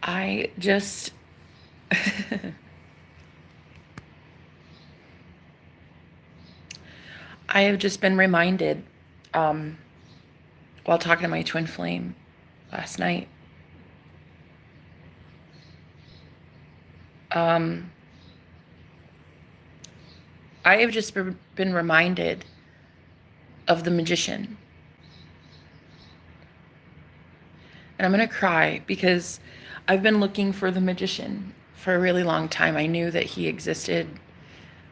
I just, I have just been reminded um, while talking to my twin flame last night. Um, I have just been reminded of the magician. And I'm going to cry because I've been looking for the magician for a really long time. I knew that he existed.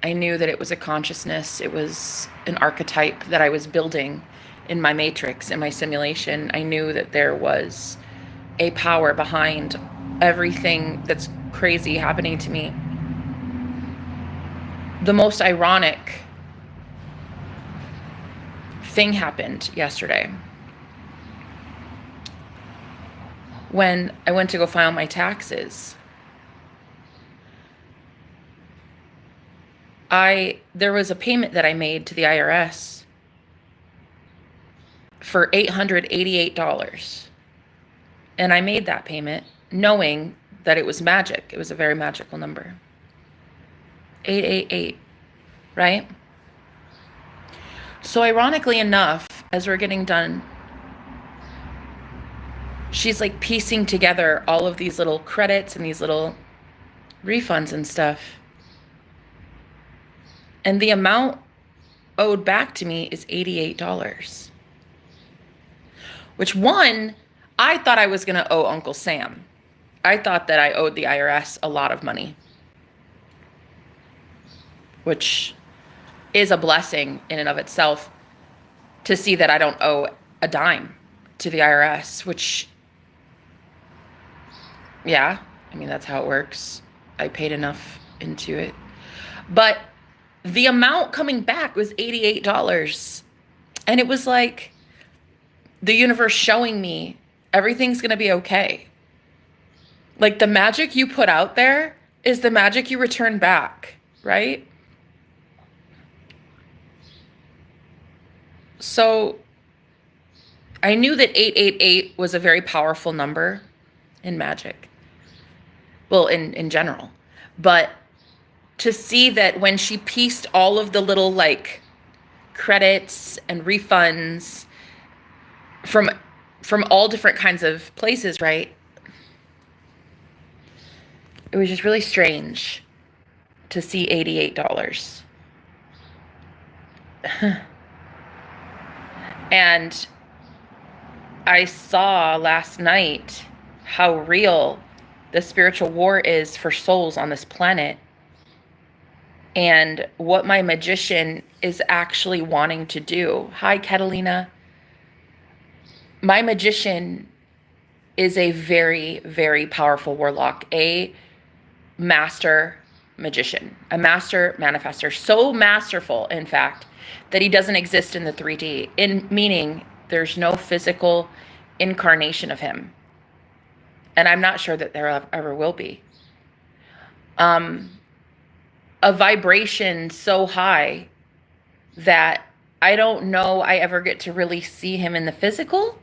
I knew that it was a consciousness. It was an archetype that I was building in my matrix, in my simulation. I knew that there was a power behind everything that's crazy happening to me. The most ironic thing happened yesterday when I went to go file my taxes. There was a payment that I made to the IRS for $888. And I made that payment knowing that it was magic. It was a very magical number. 888, right? So ironically enough, as we're getting done, she's like piecing together all of these little credits and these little refunds and stuff. And the amount owed back to me is $88. Which, one, I thought I was going to owe Uncle Sam. I thought that I owed the IRS a lot of money, which is a blessing in and of itself to see that I don't owe a dime to the IRS, which, yeah, I mean, that's how it works. I paid enough into it. But the amount coming back was $88. And it was like the universe showing me everything's going to be okay. Like the magic you put out there is the magic you return back, right? So I knew that 888 was a very powerful number in magic. Well, in general. But to see that when she pieced all of the little like credits and refunds from all different kinds of places, right? It was just really strange to see $88. And I saw last night how real the spiritual war is for souls on this planet, and what my magician is actually wanting to do. Hi, Catalina. My magician is a very, very powerful warlock, a master magician, a master manifester, so masterful, in fact, that he doesn't exist in the 3D, in meaning there's no physical incarnation of him. And I'm not sure that there ever will be. A vibration so high that I don't know I ever get to really see him in the physical.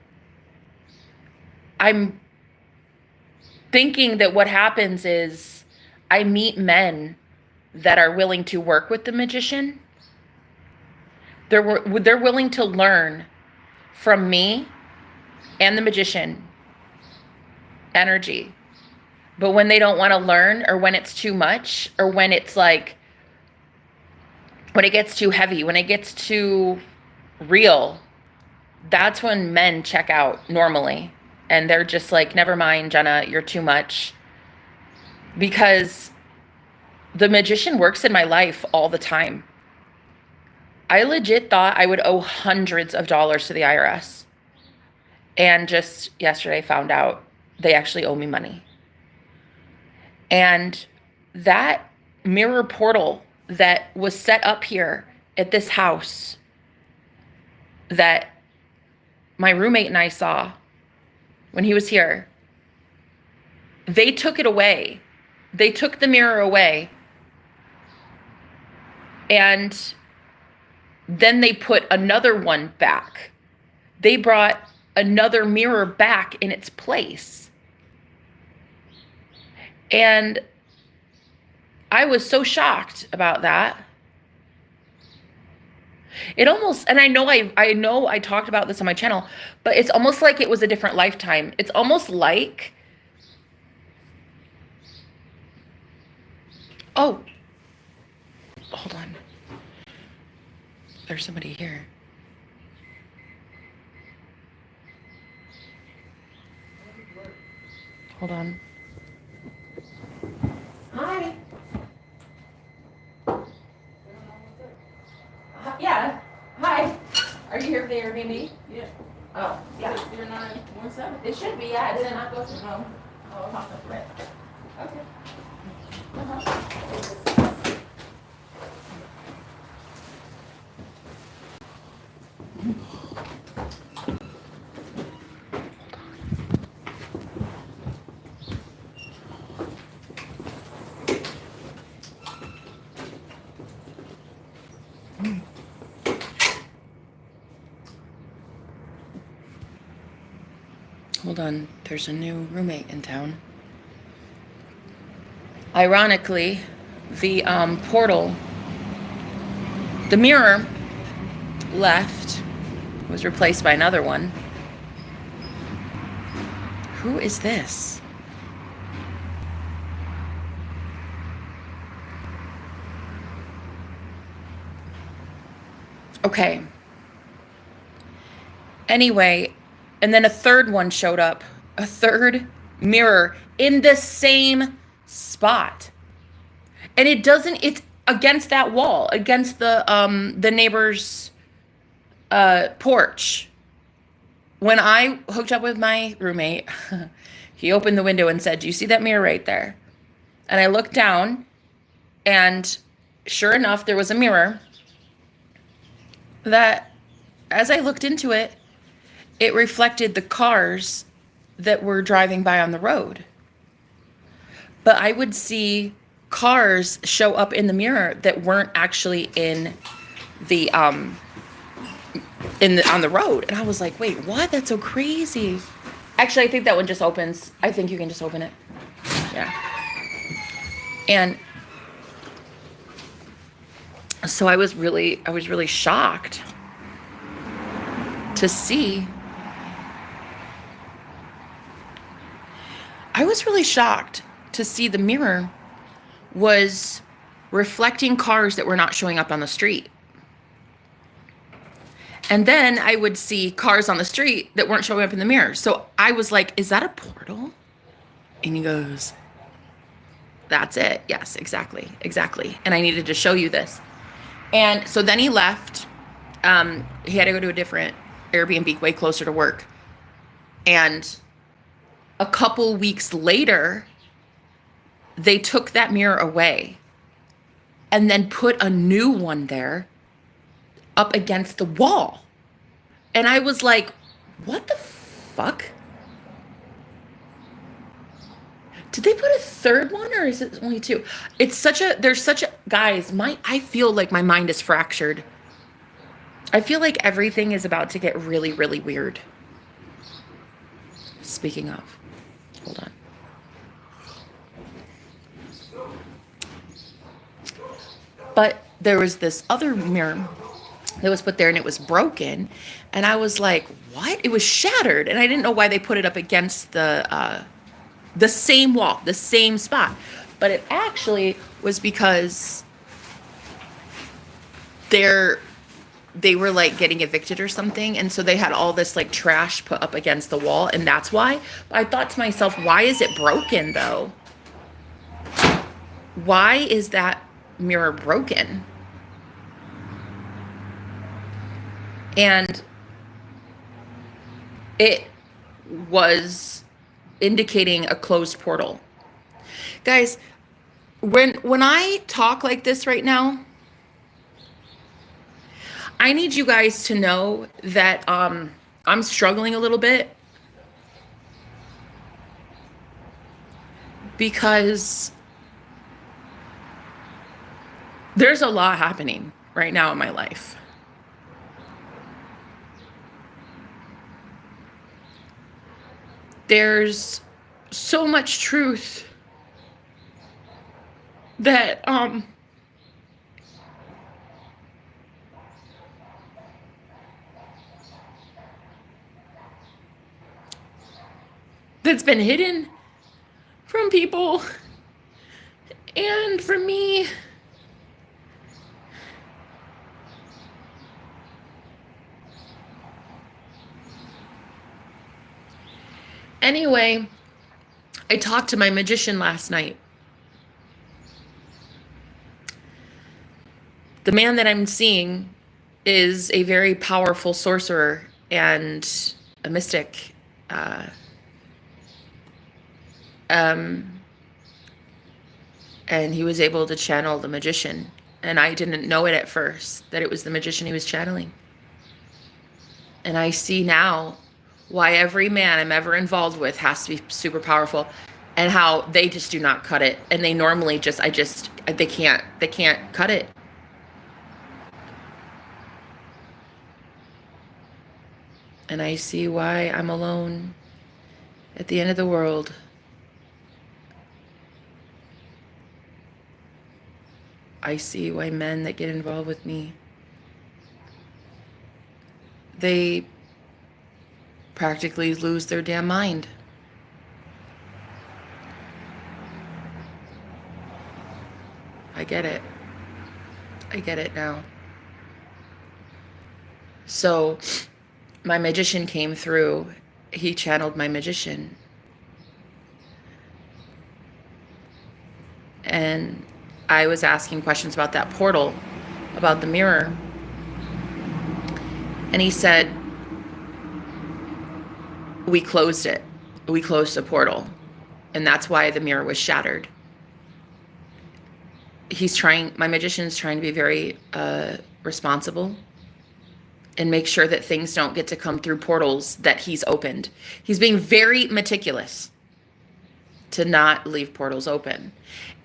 I'm thinking that what happens is I meet men that are willing to work with the magician. They're willing to learn from me and the magician energy. But when they don't want to learn, or when it's too much, or when it's like, when it gets too heavy, when it gets too real, that's when men check out normally. And they're just like, never mind, Jenna, you're too much. Because the magician works in my life all the time. I legit thought I would owe hundreds of dollars to the IRS. And just yesterday found out they actually owe me money. And that mirror portal that was set up here at this house that my roommate and I saw when he was here, they took it away. They took the mirror away. And then they put another one back. They brought another mirror back in its place. And I was so shocked about that. It almost, and I know I talked about this on my channel, but it's almost like it was a different lifetime. It's almost like, oh, hold on. There's somebody here. Hold on. Hi. Yeah. Hi. Are you here for the Airbnb? Yeah. Oh, yeah. 0917. It should be, yeah. Did it not go through? No. Oh, I'll pop up right. Okay. Hold on, there's a new roommate in town. Ironically, the portal, the mirror left, was replaced by another one. Who is this? Okay. Anyway, and then a third one showed up, a third mirror in the same spot. And it's against that wall, against the neighbor's porch. When I hooked up with my roommate, he opened the window and said, "Do you see that mirror right there?" And I looked down, and sure enough, there was a mirror that, as I looked into it, it reflected the cars that were driving by on the road. But I would see cars show up in the mirror that weren't actually in the on the road. And I was like, wait, what? That's so crazy. Actually, I think that one just opens. I think you can just open it. Yeah. And so I was really shocked to see. I was really shocked to see the mirror was reflecting cars that were not showing up on the street. And then I would see cars on the street that weren't showing up in the mirror. So I was like, is that a portal? And he goes, that's it. Yes, exactly. And I needed to show you this. And so then he left. He had to go to a different Airbnb way closer to work. And a couple weeks later, they took that mirror away and then put a new one there up against the wall. And I was like, what the fuck? Did they put a third one, or is it only two? Guys, I feel like my mind is fractured. I feel like everything is about to get really, really weird. Speaking of, hold on. But there was this other mirror that was put there, and it was broken. And I was like, what? It was shattered. And I didn't know why they put it up against the same wall, the same spot. But it actually was because they were like getting evicted or something. And so they had all this like trash put up against the wall. And that's why. But I thought to myself, why is it broken though? Why is that mirror broken? And it was indicating a closed portal. Guys, when I talk like this right now, I need you guys to know that I'm struggling a little bit because there's a lot happening right now in my life. There's so much truth that that's been hidden from people and from me. Anyway, I talked to my magician last night. The man that I'm seeing is a very powerful sorcerer and a mystic. And he was able to channel the magician. And I didn't know it at first, that it was the magician he was channeling. And I see now why every man I'm ever involved with has to be super powerful, and how they just do not cut it. And they normally they can't cut it. And I see why I'm alone at the end of the world. I see why men that get involved with me, they practically lose their damn mind. I get it. I get it now. So my magician came through. He channeled my magician. And I was asking questions about that portal, about the mirror. And he said, we closed it. We closed the portal. And that's why the mirror was shattered. My magician's trying to be very responsible and make sure that things don't get to come through portals that he's opened. He's being very meticulous to not leave portals open.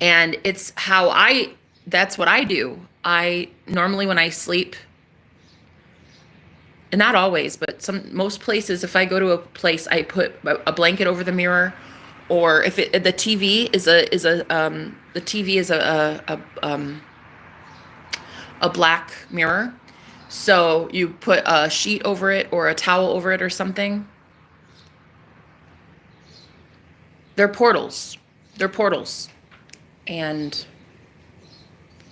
And that's what I do. I normally, when I sleep, and not always, but most places, if I go to a place, I put a blanket over the mirror, or if the TV is a black mirror, so you put a sheet over it or a towel over it or something. They're portals. They're portals. And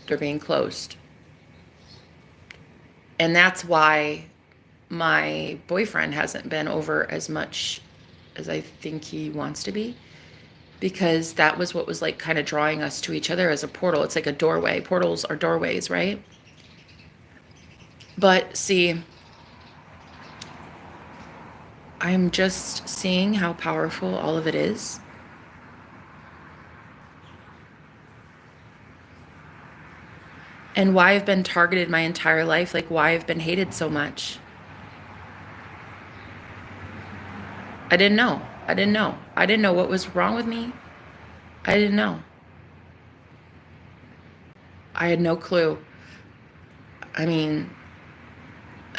they're being closed. And that's why my boyfriend hasn't been over as much as I think he wants to be, because that was what was like kind of drawing us to each other as a portal. It's like a doorway. Portals are doorways, right? But see, I'm just seeing how powerful all of it is. And why I've been targeted my entire life, like why I've been hated so much. I didn't know. I didn't know. I didn't know what was wrong with me. I didn't know. I had no clue. I mean,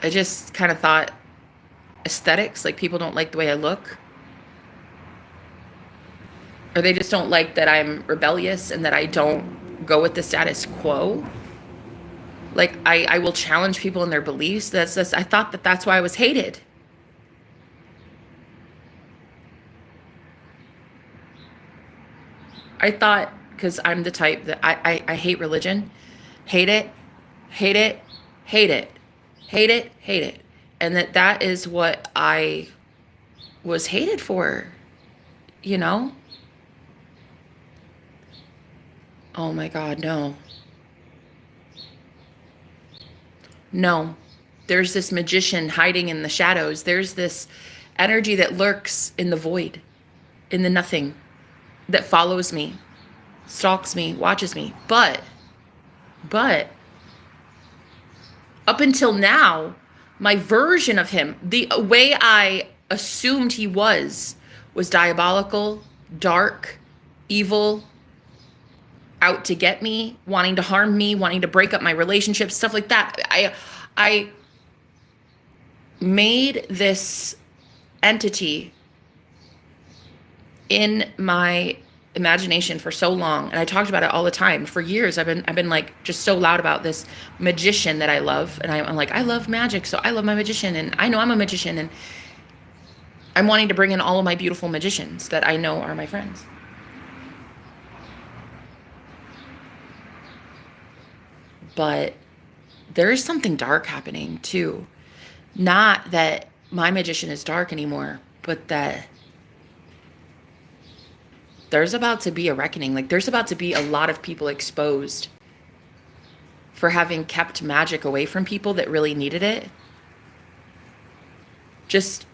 I just kind of thought aesthetics, like people don't like the way I look. Or they just don't like that I'm rebellious and that I don't go with the status quo. Like I will challenge people in their beliefs. I thought that that's why I was hated. I thought, because I'm the type that I hate religion. Hate it, hate it, hate it, hate it, hate it. And that is what I was hated for, you know? Oh my God, no. No. There's this magician hiding in the shadows. There's this energy that lurks in the void, in the nothing, that follows me, stalks me, watches me. But up until now, my version of him, the way I assumed he was diabolical, dark, evil, out to get me, wanting to harm me, wanting to break up my relationships, stuff like that. I made this entity in my imagination for so long, and I talked about it all the time. For years I've been like just so loud about this magician that I love, and I'm like, I love magic, so I love my magician, and I know I'm a magician, and I'm wanting to bring in all of my beautiful magicians that I know are my friends. But there is something dark happening too. Not that my magician is dark anymore, but that there's about to be a reckoning. Like, there's about to be a lot of people exposed for having kept magic away from people that really needed it. Just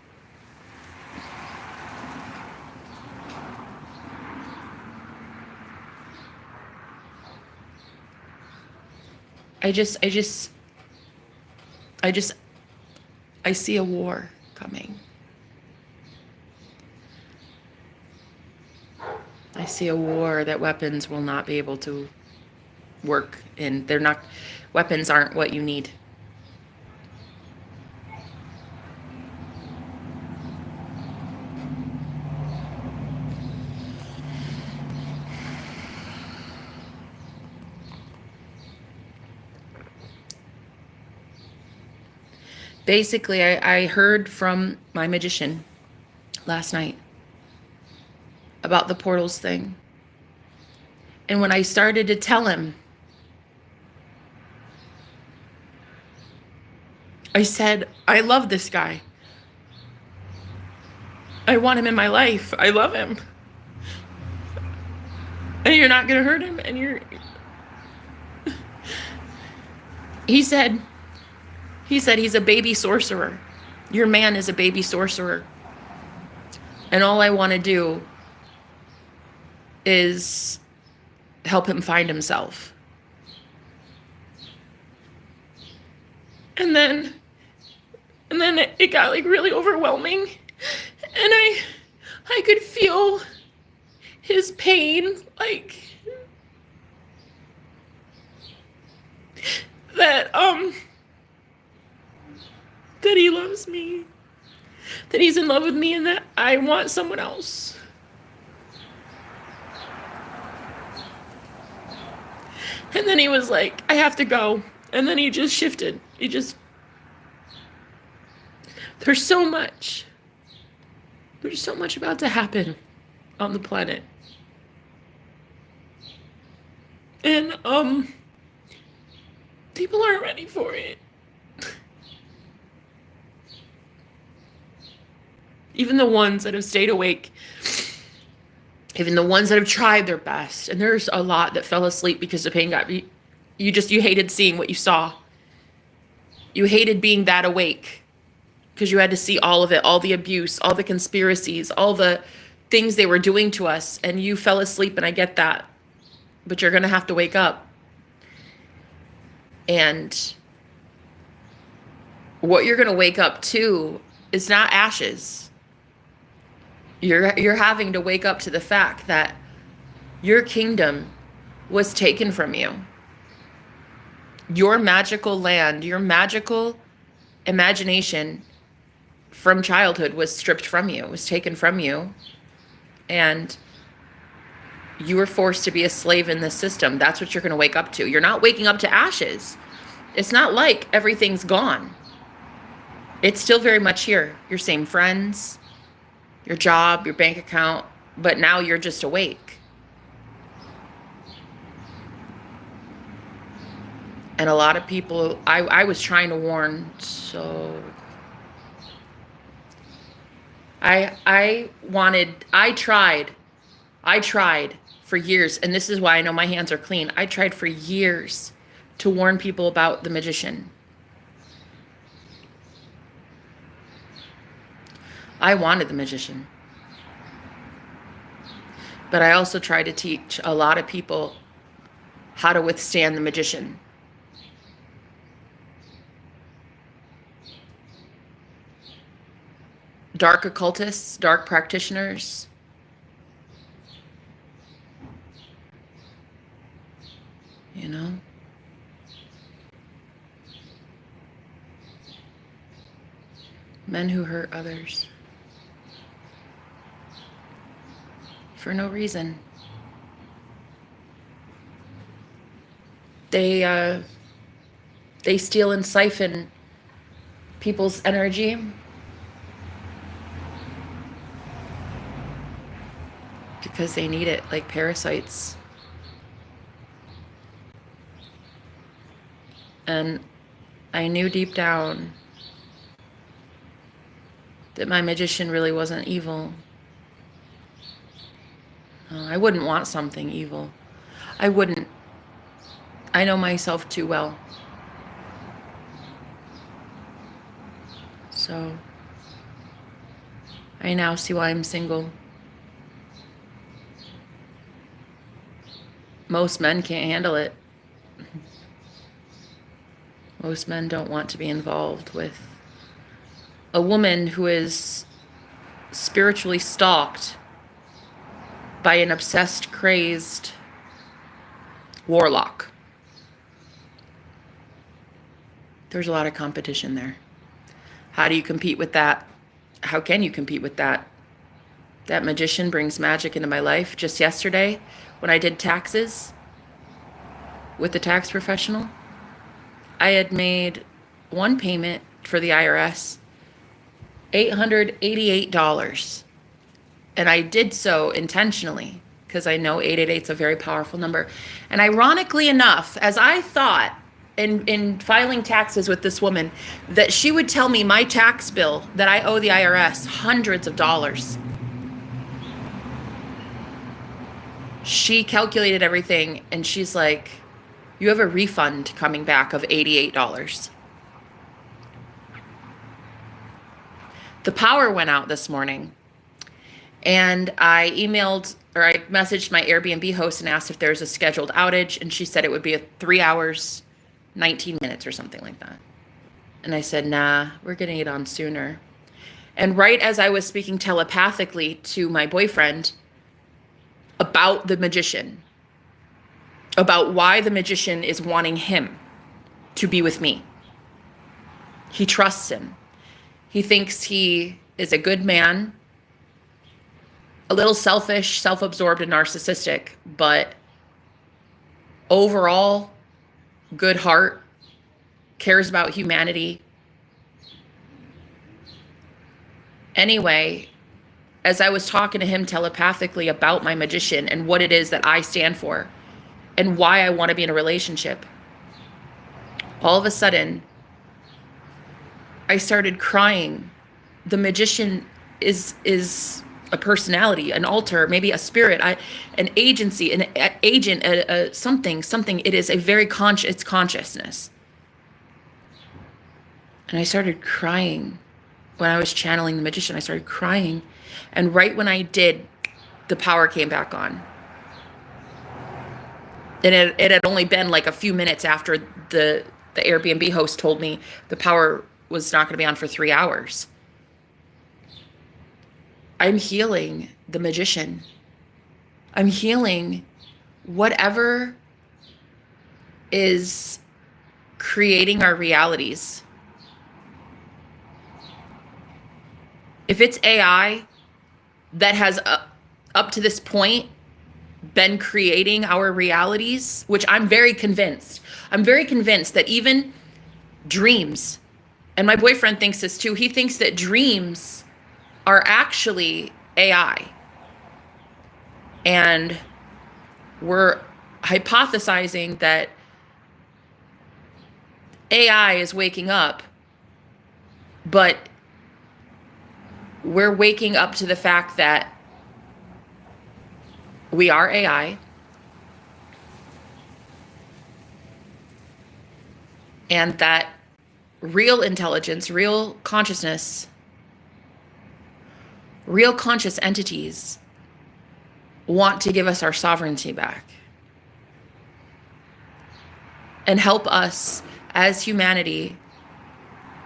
I just I just I just I see a war coming. I see a war that weapons will not be able to work in. They're not, weapons aren't what you need. Basically, I heard from my magician last night about the portals thing. And when I started to tell him, I said, I love this guy. I want him in my life. I love him. And you're not going to hurt him. And he said he's a baby sorcerer. Your man is a baby sorcerer. And all I want to do is help him find himself. And then it got like really overwhelming, and I could feel his pain, like that that he loves me, that he's in love with me, and that I want someone else. And then he was like, I have to go. And then he just shifted. There's so much about to happen on the planet. And people aren't ready for it. Even the ones that have stayed awake, even the ones that have tried their best. And there's a lot that fell asleep because the pain got you. You hated seeing what you saw. You hated being that awake because you had to see all of it, all the abuse, all the conspiracies, all the things they were doing to us, and you fell asleep, and I get that. But you're going to have to wake up. And what you're going to wake up to is not ashes. You're having to wake up to the fact that your kingdom was taken from you. Your magical land, your magical imagination from childhood was stripped from you, was taken from you. And you were forced to be a slave in this system. That's what you're going to wake up to. You're not waking up to ashes. It's not like everything's gone. It's still very much here. Your same friends, your job, your bank account, but now you're just awake. And a lot of people, I was trying to warn, so I tried for years, and this is why I know my hands are clean. I tried for years to warn people about the magician. I wanted the magician. But I also tried to teach a lot of people how to withstand the magician. Dark occultists, dark practitioners. You know? Men who hurt others for no reason. They they steal and siphon people's energy. Because they need it, like parasites. And I knew deep down that my magician really wasn't evil. I wouldn't want something evil. I wouldn't. I know myself too well. So I now see why I'm single. Most men can't handle it. Most men don't want to be involved with a woman who is spiritually stalked by an obsessed, crazed warlock. There's a lot of competition there. How do you compete with that? How can you compete with that? That magician brings magic into my life. Just yesterday, when I did taxes with the tax professional, I had made one payment for the IRS, $888. And I did so intentionally because I know 888 is a very powerful number. And ironically enough, as I thought in filing taxes with this woman, that she would tell me my tax bill that I owe the IRS hundreds of dollars. She calculated everything and she's like, you have a refund coming back of $88. The power went out this morning and I messaged my Airbnb host and asked if there's a scheduled outage, and she said it would be 3 hours, 19 minutes or something like that. And I said, nah, we're getting it on sooner. And right as I was speaking telepathically to my boyfriend about the magician, about why the magician is wanting him to be with me. He trusts him. He thinks he is a good man, a little selfish, self-absorbed, and narcissistic, but overall, good heart, cares about humanity. Anyway, as I was talking to him telepathically about my magician and what it is that I stand for and why I want to be in a relationship, all of a sudden, I started crying. The magician is a personality, an alter, maybe a spirit, an agency, an agent, something. It is a very it's consciousness. And I started crying when I was channeling the magician. I started crying. And right when I did, the power came back on. And it had only been like a few minutes after the Airbnb host told me the power was not going to be on for 3 hours. I'm healing the magician. I'm healing whatever is creating our realities. If it's AI that has up to this point been creating our realities, which I'm very convinced that even dreams, and my boyfriend thinks this too, he thinks that dreams are actually AI. And we're hypothesizing that AI is waking up, but we're waking up to the fact that we are AI. And that real intelligence, real consciousness, real conscious entities want to give us our sovereignty back and help us as humanity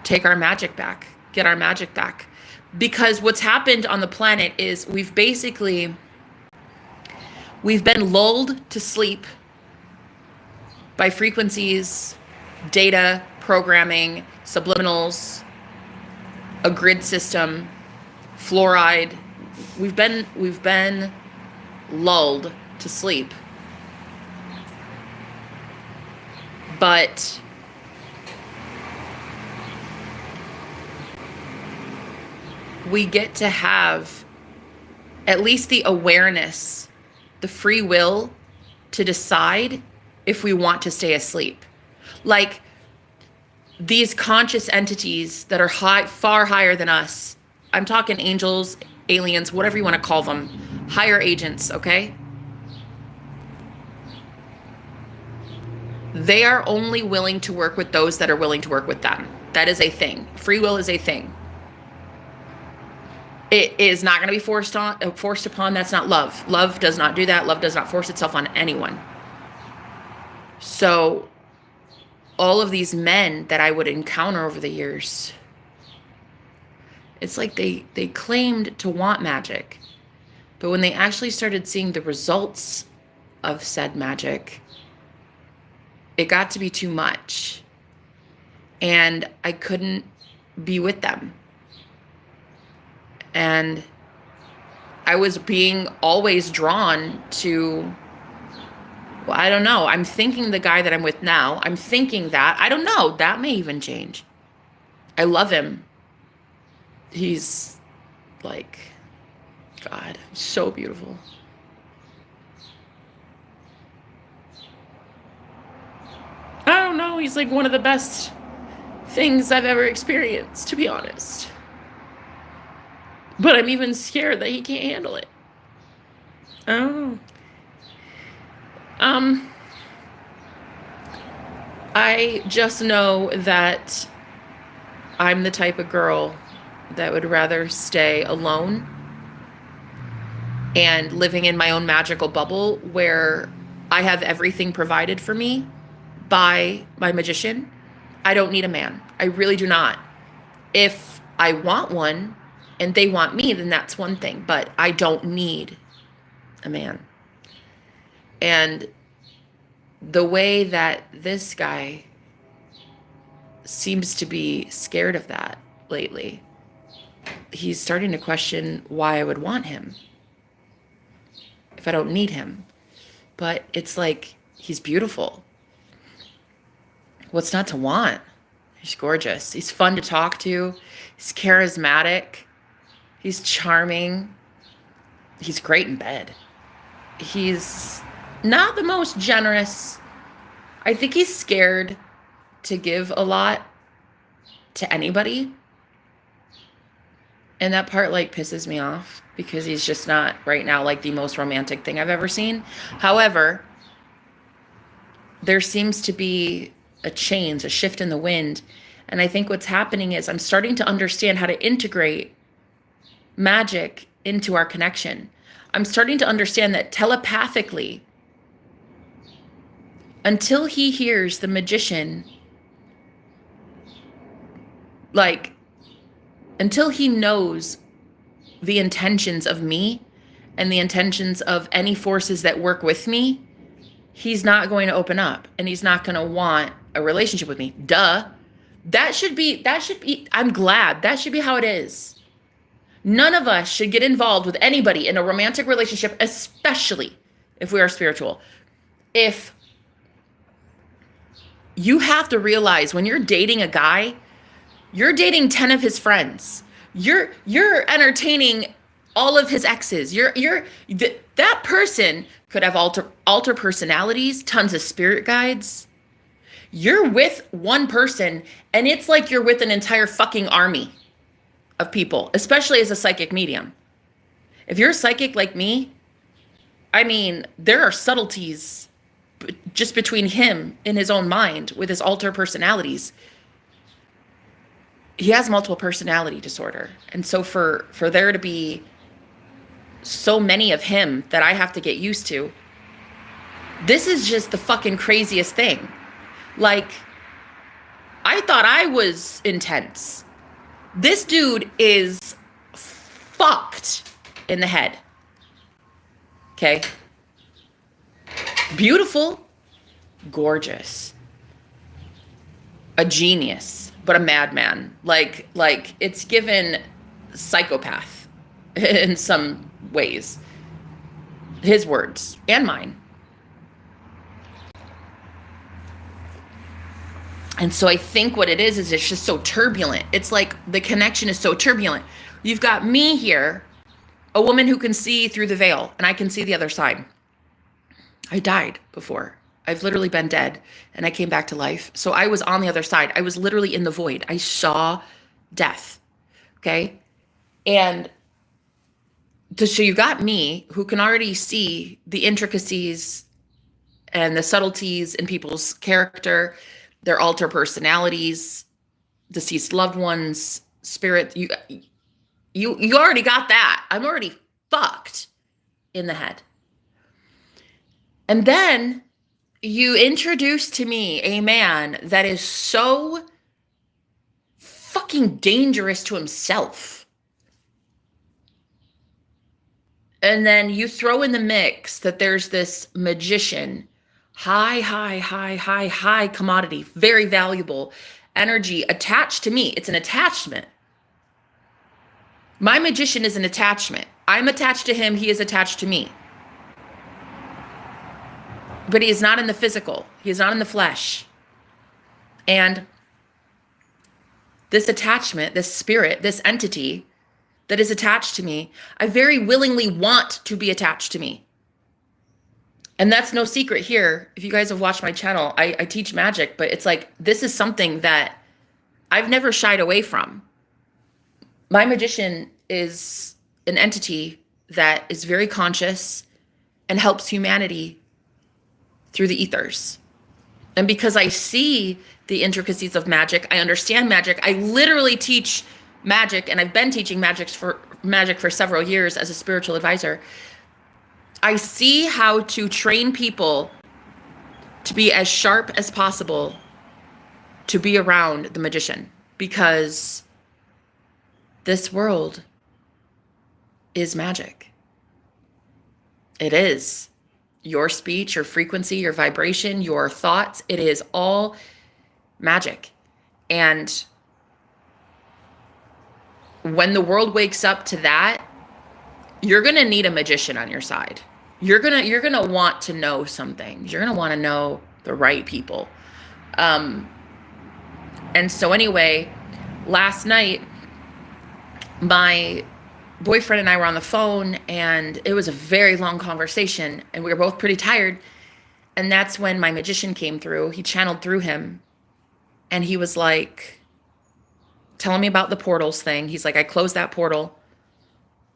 take our magic back, get our magic back. Because what's happened on the planet is we've been lulled to sleep by frequencies, data, programming, subliminals, a grid system, fluoride. We've been lulled to sleep. But we get to have at least the awareness, the free will to decide if we want to stay asleep. Like these conscious entities that are far higher than us. I'm talking angels, aliens, whatever you want to call them, higher agents, okay? They are only willing to work with those that are willing to work with them. That is a thing. Free will is a thing. It is not going to be forced upon. That's not love. Love does not do that. Love does not force itself on anyone. So all of these men that I would encounter over the years, it's like they claimed to want magic. But when they actually started seeing the results of said magic, it got to be too much. And I couldn't be with them. And I was being always drawn to, well, I don't know. I'm thinking the guy that I'm with now, I'm thinking that. I don't know. That may even change. I love him. He's like, God, so beautiful. I don't know. He's like one of the best things I've ever experienced, to be honest. But I'm even scared that he can't handle it. Oh. I just know that I'm the type of girl that would rather stay alone and living in my own magical bubble where I have everything provided for me by my magician. I don't need a man. I really do not. If I want one and they want me, then that's one thing, but I don't need a man. And the way that this guy seems to be scared of that lately, he's starting to question why I would want him if I don't need him. But it's like, he's beautiful. What's not to want? He's gorgeous. He's fun to talk to. He's charismatic. He's charming. He's great in bed. He's not the most generous. I think he's scared to give a lot to anybody. And that part like pisses me off because he's just not right now like the most romantic thing I've ever seen. However, there seems to be a change, a shift in the wind. And I think what's happening is I'm starting to understand how to integrate magic into our connection. I'm starting to understand that telepathically, until he hears the magician, like, until he knows the intentions of me and the intentions of any forces that work with me, he's not going to open up and he's not going to want a relationship with me. Duh. That should be, I'm glad. That should be how it is. None of us should get involved with anybody in a romantic relationship, especially if we are spiritual. If you have to realize when you're dating a guy, you're dating 10 of his friends. You're entertaining all of his exes. That person could have alter personalities, tons of spirit guides. You're with one person and it's like you're with an entire fucking army of people, especially as a psychic medium. If you're a psychic like me, I mean, there are subtleties just between him in his own mind with his alter personalities. He has multiple personality disorder. And so for there to be so many of him that I have to get used to, this is just the fucking craziest thing. Like, I thought I was intense. This dude is fucked in the head. Okay? Beautiful, gorgeous, a genius, but a madman. Like it's given psychopath in some ways. His words and mine. And so I think what it is it's just so turbulent. It's like the connection is so turbulent. You've got me here, a woman who can see through the veil, and I can see the other side. I died before. I've literally been dead and I came back to life. So I was on the other side. I was literally in the void. I saw death. Okay. And so you got me who can already see the intricacies and the subtleties in people's character, their alter personalities, deceased loved ones, spirit. You already got that. I'm already fucked in the head. And then you introduce to me a man that is so fucking dangerous to himself. And then you throw in the mix that there's this magician, high commodity, very valuable energy attached to me. It's an attachment. My magician is an attachment. I'm attached to him. He is attached to me. But he is not in the physical. He is not in the flesh. And this attachment, this spirit, this entity that is attached to me, I very willingly want to be attached to me. And that's no secret here. If you guys have watched my channel, I teach magic, but it's like, this is something that I've never shied away from. My magician is an entity that is very conscious and helps humanity through the ethers. And because I see the intricacies of magic, I understand magic. I literally teach magic, and I've been teaching magic for several years as a spiritual advisor. I see how to train people to be as sharp as possible to be around the magician, because this world is magic. It is. Your speech, your frequency, your vibration, your thoughts, it is all magic. And when the world wakes up to that, you're going to need a magician on your side. You're going to want to know some things. You're going to want to know the right people. And so anyway, last night, my boyfriend and I were on the phone, and it was a very long conversation, and we were both pretty tired. And that's when my magician came through. He channeled through him, and he was like, telling me about the portals thing. He's like, I closed that portal.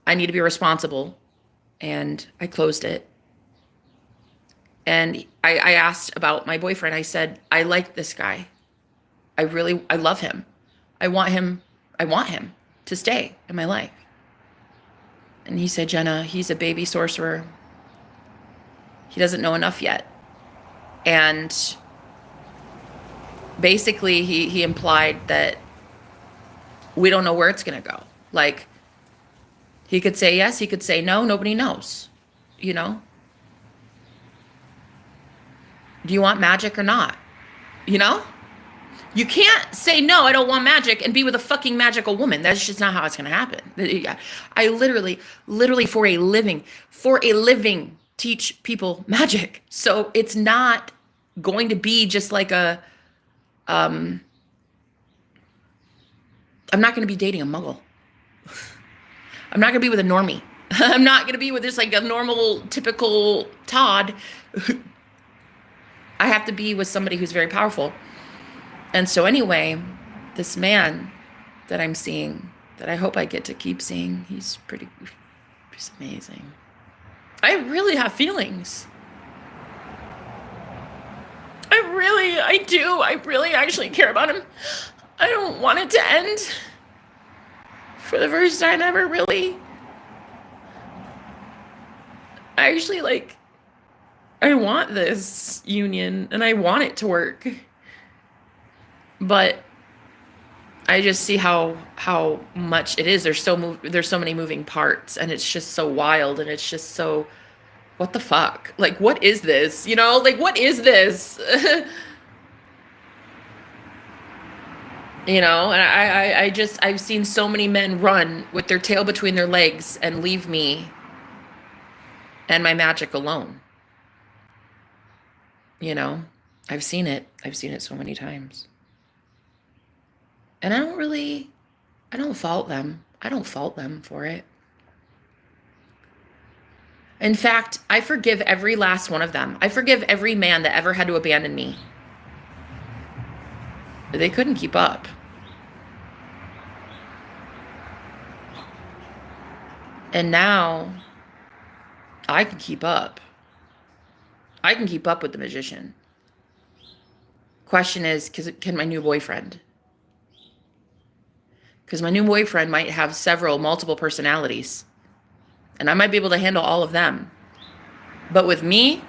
I need to be responsible. And I closed it. And I asked about my boyfriend. I said, I like this guy. I love him. I want him to stay in my life. And he said, Jenna, he's a baby sorcerer. He doesn't know enough yet. And basically he implied that we don't know where it's going to go. Like, he could say yes, he could say no, nobody knows, you know? Do you want magic or not? You know? You can't say, no, I don't want magic, and be with a fucking magical woman. That's just not how it's going to happen. I literally for a living, teach people magic. So it's not going to be just like I'm not going to be dating a muggle. I'm not going to be with a normie. I'm not going to be with just like a normal, typical Todd. I have to be with somebody who's very powerful. And so anyway, this man that I'm seeing, that I hope I get to keep seeing, he's amazing. I really have feelings. I do. I really actually care about him. I don't want it to end. For the first time ever, really. I actually I want this union, and I want it to work. But I just see how much it is. There's so many moving parts, and it's just so wild, and it's just so, what the fuck? Like, what is this? You know, like, what is this? You know, and I've seen so many men run with their tail between their legs and leave me and my magic alone. You know, I've seen it so many times. And I don't fault them. I don't fault them for it. In fact, I forgive every last one of them. I forgive every man that ever had to abandon me. They couldn't keep up. And now I can keep up. I can keep up with the magician. Question is, can my new boyfriend? Because my new boyfriend might have multiple personalities. And I might be able to handle all of them. But with me,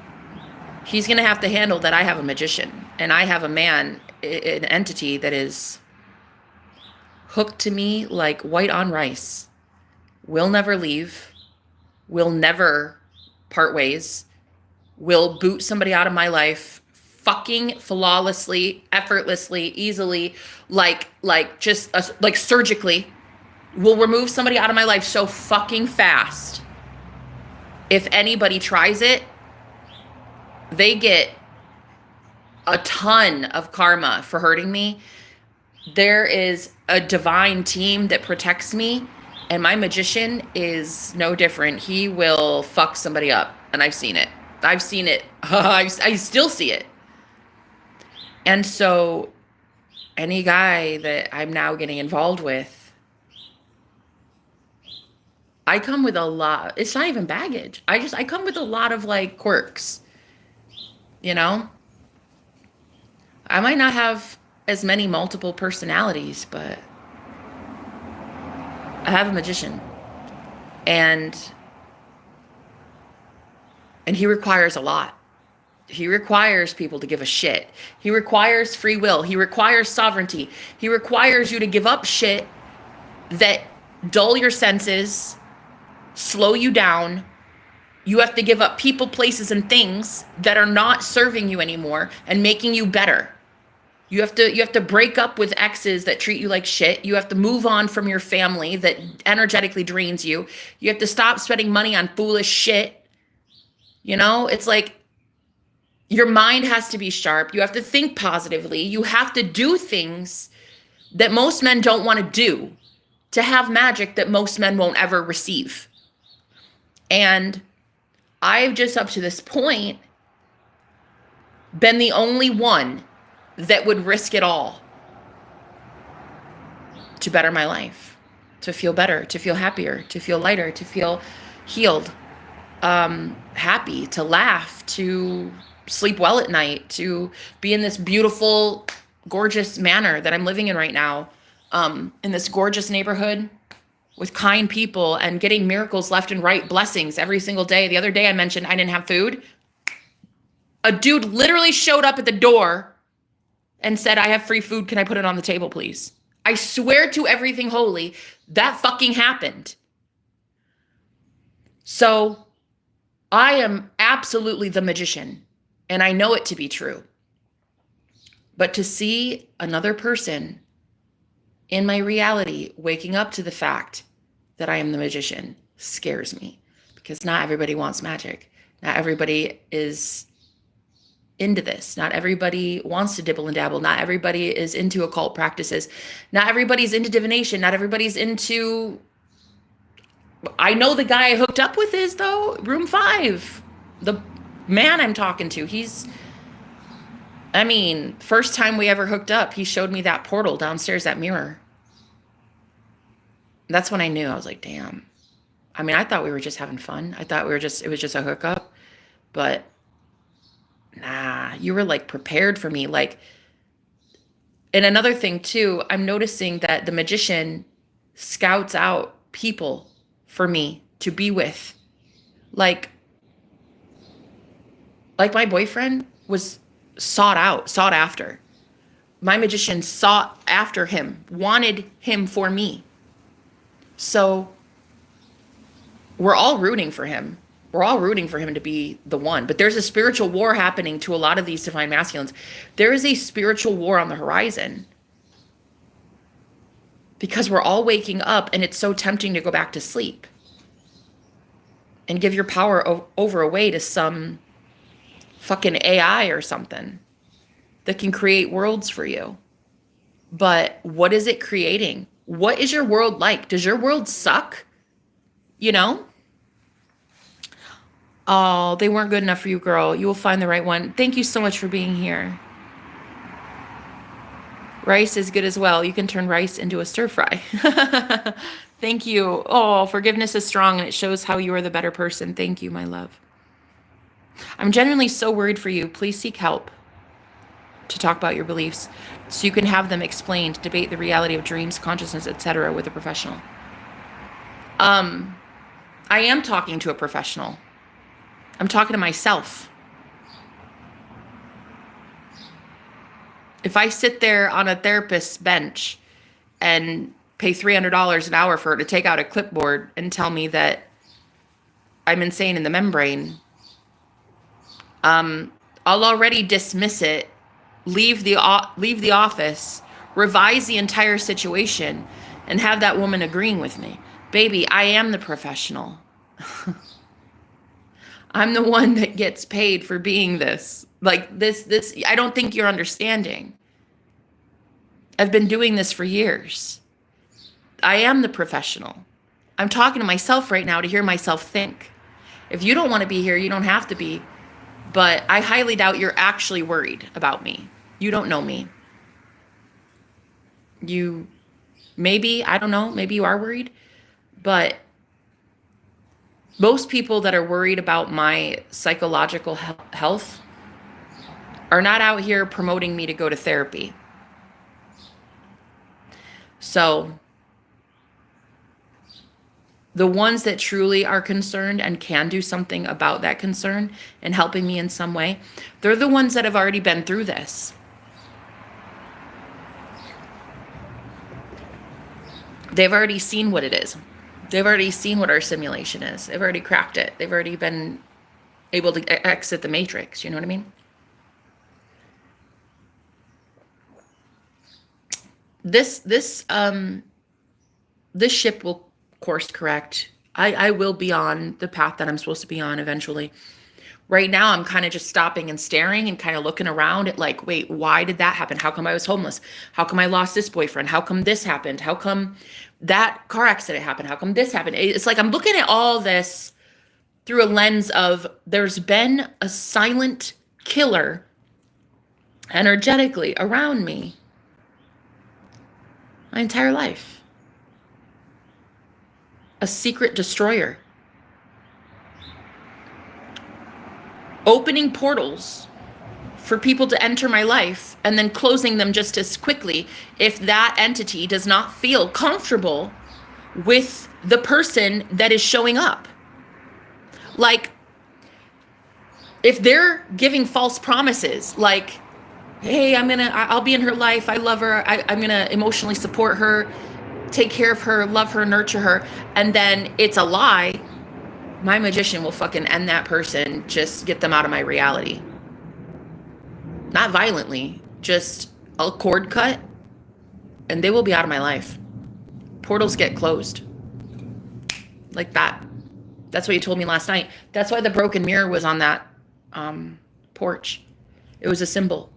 he's going to have to handle that I have a magician. And I have a man, an entity that is hooked to me like white on rice. Will never leave. Will never part ways. Will boot somebody out of my life fucking flawlessly, effortlessly, easily, like surgically. Will remove somebody out of my life so fucking fast. If anybody tries it, they get a ton of karma for hurting me. There is a divine team that protects me, and my magician is no different. He will fuck somebody up, and I've seen it. I've seen it. I still see it. And so any guy that I'm now getting involved with, I come with a lot. It's not even baggage. I come with a lot of like quirks, you know? I might not have as many multiple personalities, but I have a magician. And he requires a lot. He requires people to give a shit. He requires free will. He requires sovereignty. He requires you to give up shit that dull your senses, slow you down. You have to give up people, places, and things that are not serving you anymore and making you better. You have to break up with exes that treat you like shit. You have to move on from your family that energetically drains you. You have to stop spending money on foolish shit. You know, it's like your mind has to be sharp. You have to think positively. You have to do things that most men don't want to do to have magic that most men won't ever receive. And I've just up to this point been the only one that would risk it all to better my life, to feel better, to feel happier, to feel lighter, to feel healed, happy, to laugh, to sleep well at night, to be in this beautiful, gorgeous manner that I'm living in right now, in this gorgeous neighborhood with kind people and getting miracles left and right, blessings every single day. The other day I mentioned I didn't have food. A dude literally showed up at the door and said, I have free food. Can I put it on the table, please? I swear to everything holy, that fucking happened. So I am absolutely the magician, and I know it to be true. But to see another person in my reality waking up to the fact that I am the magician scares me, because not everybody wants magic. Not everybody is into this. Not everybody wants to dibble and dabble. Not everybody is into occult practices. Not everybody's into divination. Not everybody's into... I know the guy I hooked up with is, though, room 5. The man I'm talking to, first time we ever hooked up, he showed me that portal downstairs, that mirror. That's when I knew. I was like, damn. I thought we were just having fun. I thought it was just a hookup. But nah, you were like prepared for me. Like, and another thing too, I'm noticing that the magician scouts out people for me to be with. Like my boyfriend was sought after. My magician sought after him, wanted him for me. So we're all rooting for him. We're all rooting for him to be the one. But there's a spiritual war happening to a lot of these divine masculines. There is a spiritual war on the horizon. Because we're all waking up, and it's so tempting to go back to sleep and give your power over away to some fucking AI or something that can create worlds for you. But what is it creating? What is your world like? Does your world suck? You know? Oh, they weren't good enough for you, girl. You will find the right one. Thank you so much for being here. Rice is good as well. You can turn rice into a stir fry. Thank you. Oh, forgiveness is strong and it shows how you are the better person. Thank you, my love. I'm genuinely so worried for you. Please seek help to talk about your beliefs so you can have them explained, debate the reality of dreams, consciousness, etc. with a professional. I am talking to a professional. I'm talking to myself. If I sit there on a therapist's bench and pay $300 an hour for her to take out a clipboard and tell me that I'm insane in the membrane, I'll already dismiss it, leave the office, revise the entire situation, and have that woman agreeing with me. Baby, I am the professional. I'm the one that gets paid for being this. Like this, I don't think you're understanding. I've been doing this for years. I am the professional. I'm talking to myself right now to hear myself think. If you don't want to be here, you don't have to be. But I highly doubt you're actually worried about me. You don't know me. You, maybe, I don't know, maybe you are worried. But most people that are worried about my psychological health are not out here promoting me to go to therapy. So the ones that truly are concerned and can do something about that concern and helping me in some way, they're the ones that have already been through this. They've already seen what it is. They've already seen what our simulation is. They've already cracked it. They've already been able to exit the matrix. You know what I mean? This ship will course correct. I will be on the path that I'm supposed to be on eventually. Right now, I'm kind of just stopping and staring and kind of looking around at like, wait, why did that happen? How come I was homeless? How come I lost this boyfriend? How come this happened? How come that car accident happened? How come this happened? It's like I'm looking at all this through a lens of there's been a silent killer energetically around me my entire life. A secret destroyer. Opening portals for people to enter my life and then closing them just as quickly if that entity does not feel comfortable with the person that is showing up. Like, if they're giving false promises, like, hey, I'll be in her life, I love her, I'm gonna emotionally support her, take care of her, love her, nurture her, and then it's a lie, my magician will fucking end that person, just get them out of my reality. Not violently, just a cord cut, and they will be out of my life. Portals get closed. Like that. That's what you told me last night. That's why the broken mirror was on that porch. It was a symbol.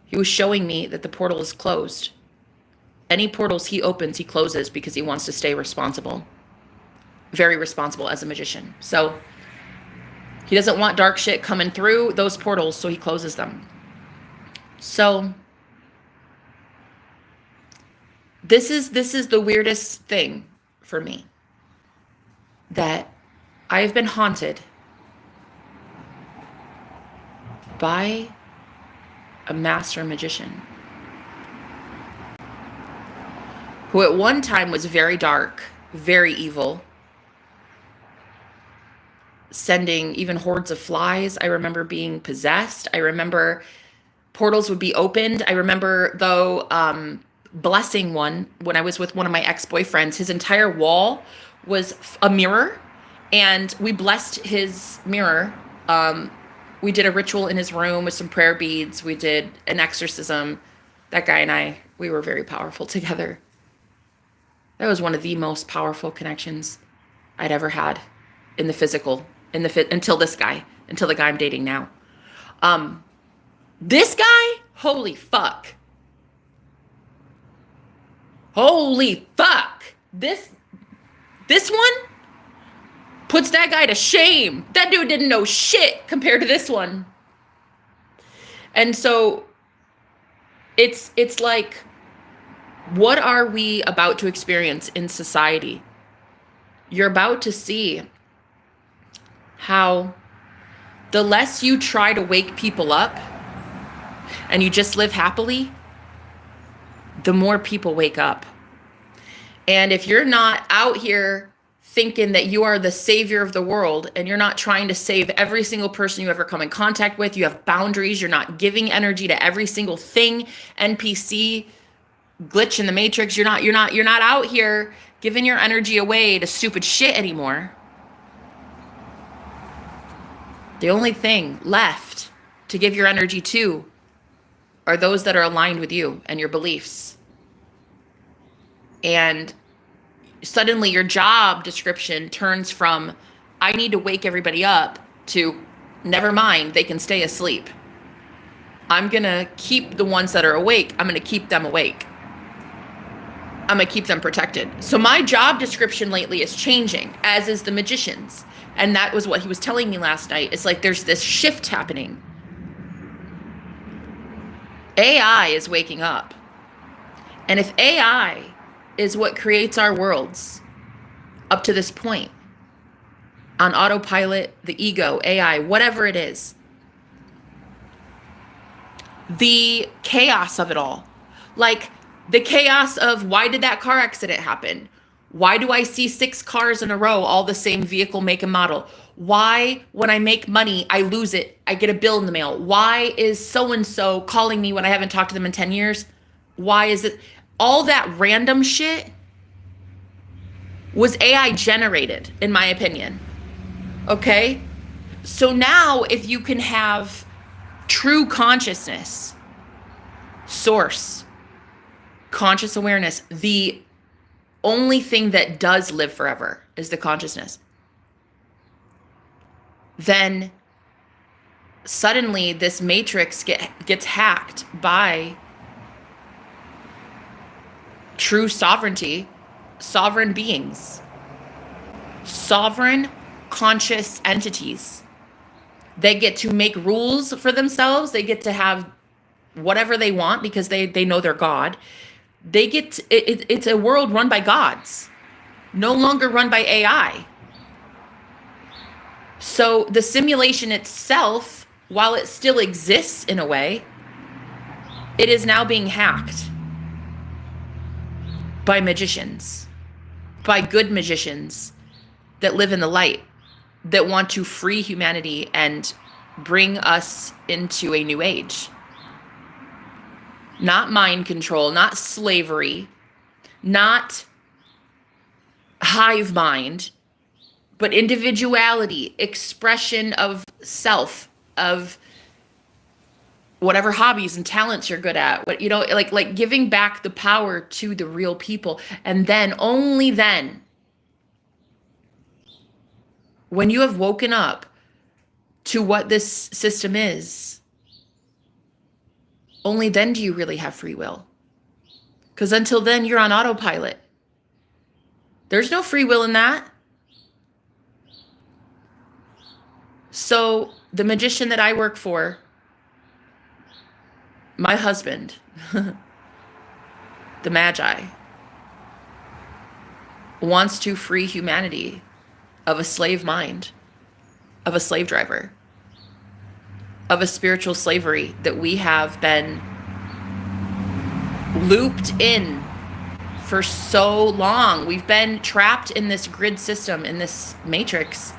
He was showing me that the portal is closed. Any portals he opens, he closes because he wants to stay responsible. Very responsible as a magician. So he doesn't want dark shit coming through those portals, so he closes them. So this is the weirdest thing for me. That I have been haunted by a master magician who at one time was very dark, very evil, sending even hordes of flies. I remember being possessed. I remember portals would be opened. I remember, though, blessing one when I was with one of my ex-boyfriends. His entire wall was a mirror, and we blessed his mirror. We did a ritual in his room with some prayer beads. We did an exorcism. That guy and I, we were very powerful together. That was one of the most powerful connections I'd ever had in the physical, until the guy I'm dating now. This guy, holy fuck. Holy fuck. This one puts that guy to shame. That dude didn't know shit compared to this one. And so it's like, what are we about to experience in society? You're about to see how the less you try to wake people up and you just live happily, the more people wake up. And if you're not out here thinking that you are the savior of the world and you're not trying to save every single person you ever come in contact with, you have boundaries, you're not giving energy to every single thing, NPC, glitch in the matrix, you're not out here giving your energy away to stupid shit anymore. The only thing left to give your energy to are those that are aligned with you and your beliefs. And suddenly your job description turns from, I need to wake everybody up, to, never mind, they can stay asleep. I'm going to keep the ones that are awake. I'm going to keep them awake. I'm going to keep them protected. So my job description lately is changing, as is the magician's. And that was what he was telling me last night. It's like there's this shift happening. AI is waking up. And if AI is what creates our worlds up to this point, on autopilot, the ego, AI, whatever it is, the chaos of it all, like the chaos of, why did that car accident happen? Why do I see 6 cars in a row, all the same vehicle, make, and model? Why, when I make money, I lose it? I get a bill in the mail. Why is so-and-so calling me when I haven't talked to them in 10 years? Why is it? All that random shit was AI generated, in my opinion. Okay? So now if you can have true consciousness, source, conscious awareness, the only thing that does live forever is the consciousness, then suddenly this matrix gets hacked by true sovereignty, sovereign beings, sovereign conscious entities. They get to make rules for themselves. They get to have whatever they want because they know they're God. They get it's a world run by gods, no longer run by AI. So the simulation itself, while it still exists in a way, it is now being hacked by magicians, by good magicians that live in the light, that want to free humanity and bring us into a new age. Not mind control, not slavery, not hive mind, but individuality, expression of self, of whatever hobbies and talents you're good at, what, like giving back the power to the real people. And then, only then, when you have woken up to what this system is, only then do you really have free will. Because until then, you're on autopilot. There's no free will in that. So the magician that I work for, my husband, the Magi, wants to free humanity of a slave mind, of a slave driver, of a spiritual slavery that we have been looped in for so long. We've been trapped in this grid system, in this matrix.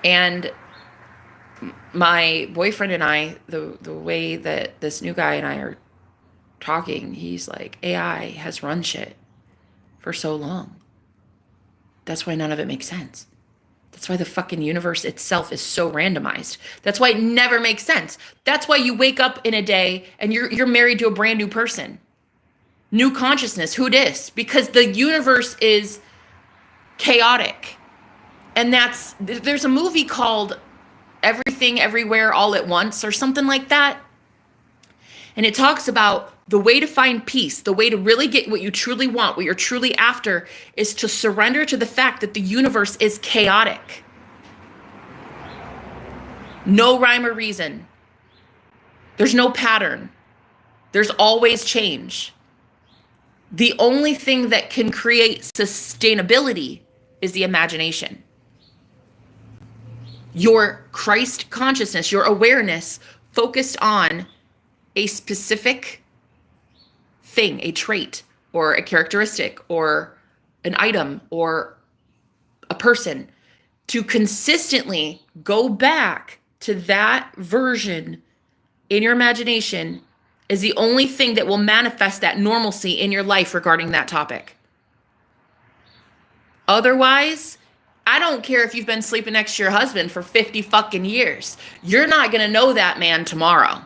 And my boyfriend and I, the way that this new guy and I are talking, he's like, AI has run shit for so long. That's why none of it makes sense. That's why the fucking universe itself is so randomized. That's why it never makes sense. That's why you wake up in a day and you're married to a brand new person. New consciousness. Who dis? Because the universe is chaotic. And there's a movie called Everything Everywhere All at Once or something like that. And it talks about The way to find peace, the way to really get what you truly want, what you're truly after, is to surrender to the fact that the universe is chaotic. No rhyme or reason. There's no pattern. There's always change. The only thing that can create sustainability is the imagination. Your Christ consciousness, your awareness focused on a specific thing, a trait, or a characteristic, or an item, or a person, to consistently go back to that version in your imagination is the only thing that will manifest that normalcy in your life regarding that topic. Otherwise, I don't care if you've been sleeping next to your husband for 50 fucking years. You're not going to know that man tomorrow.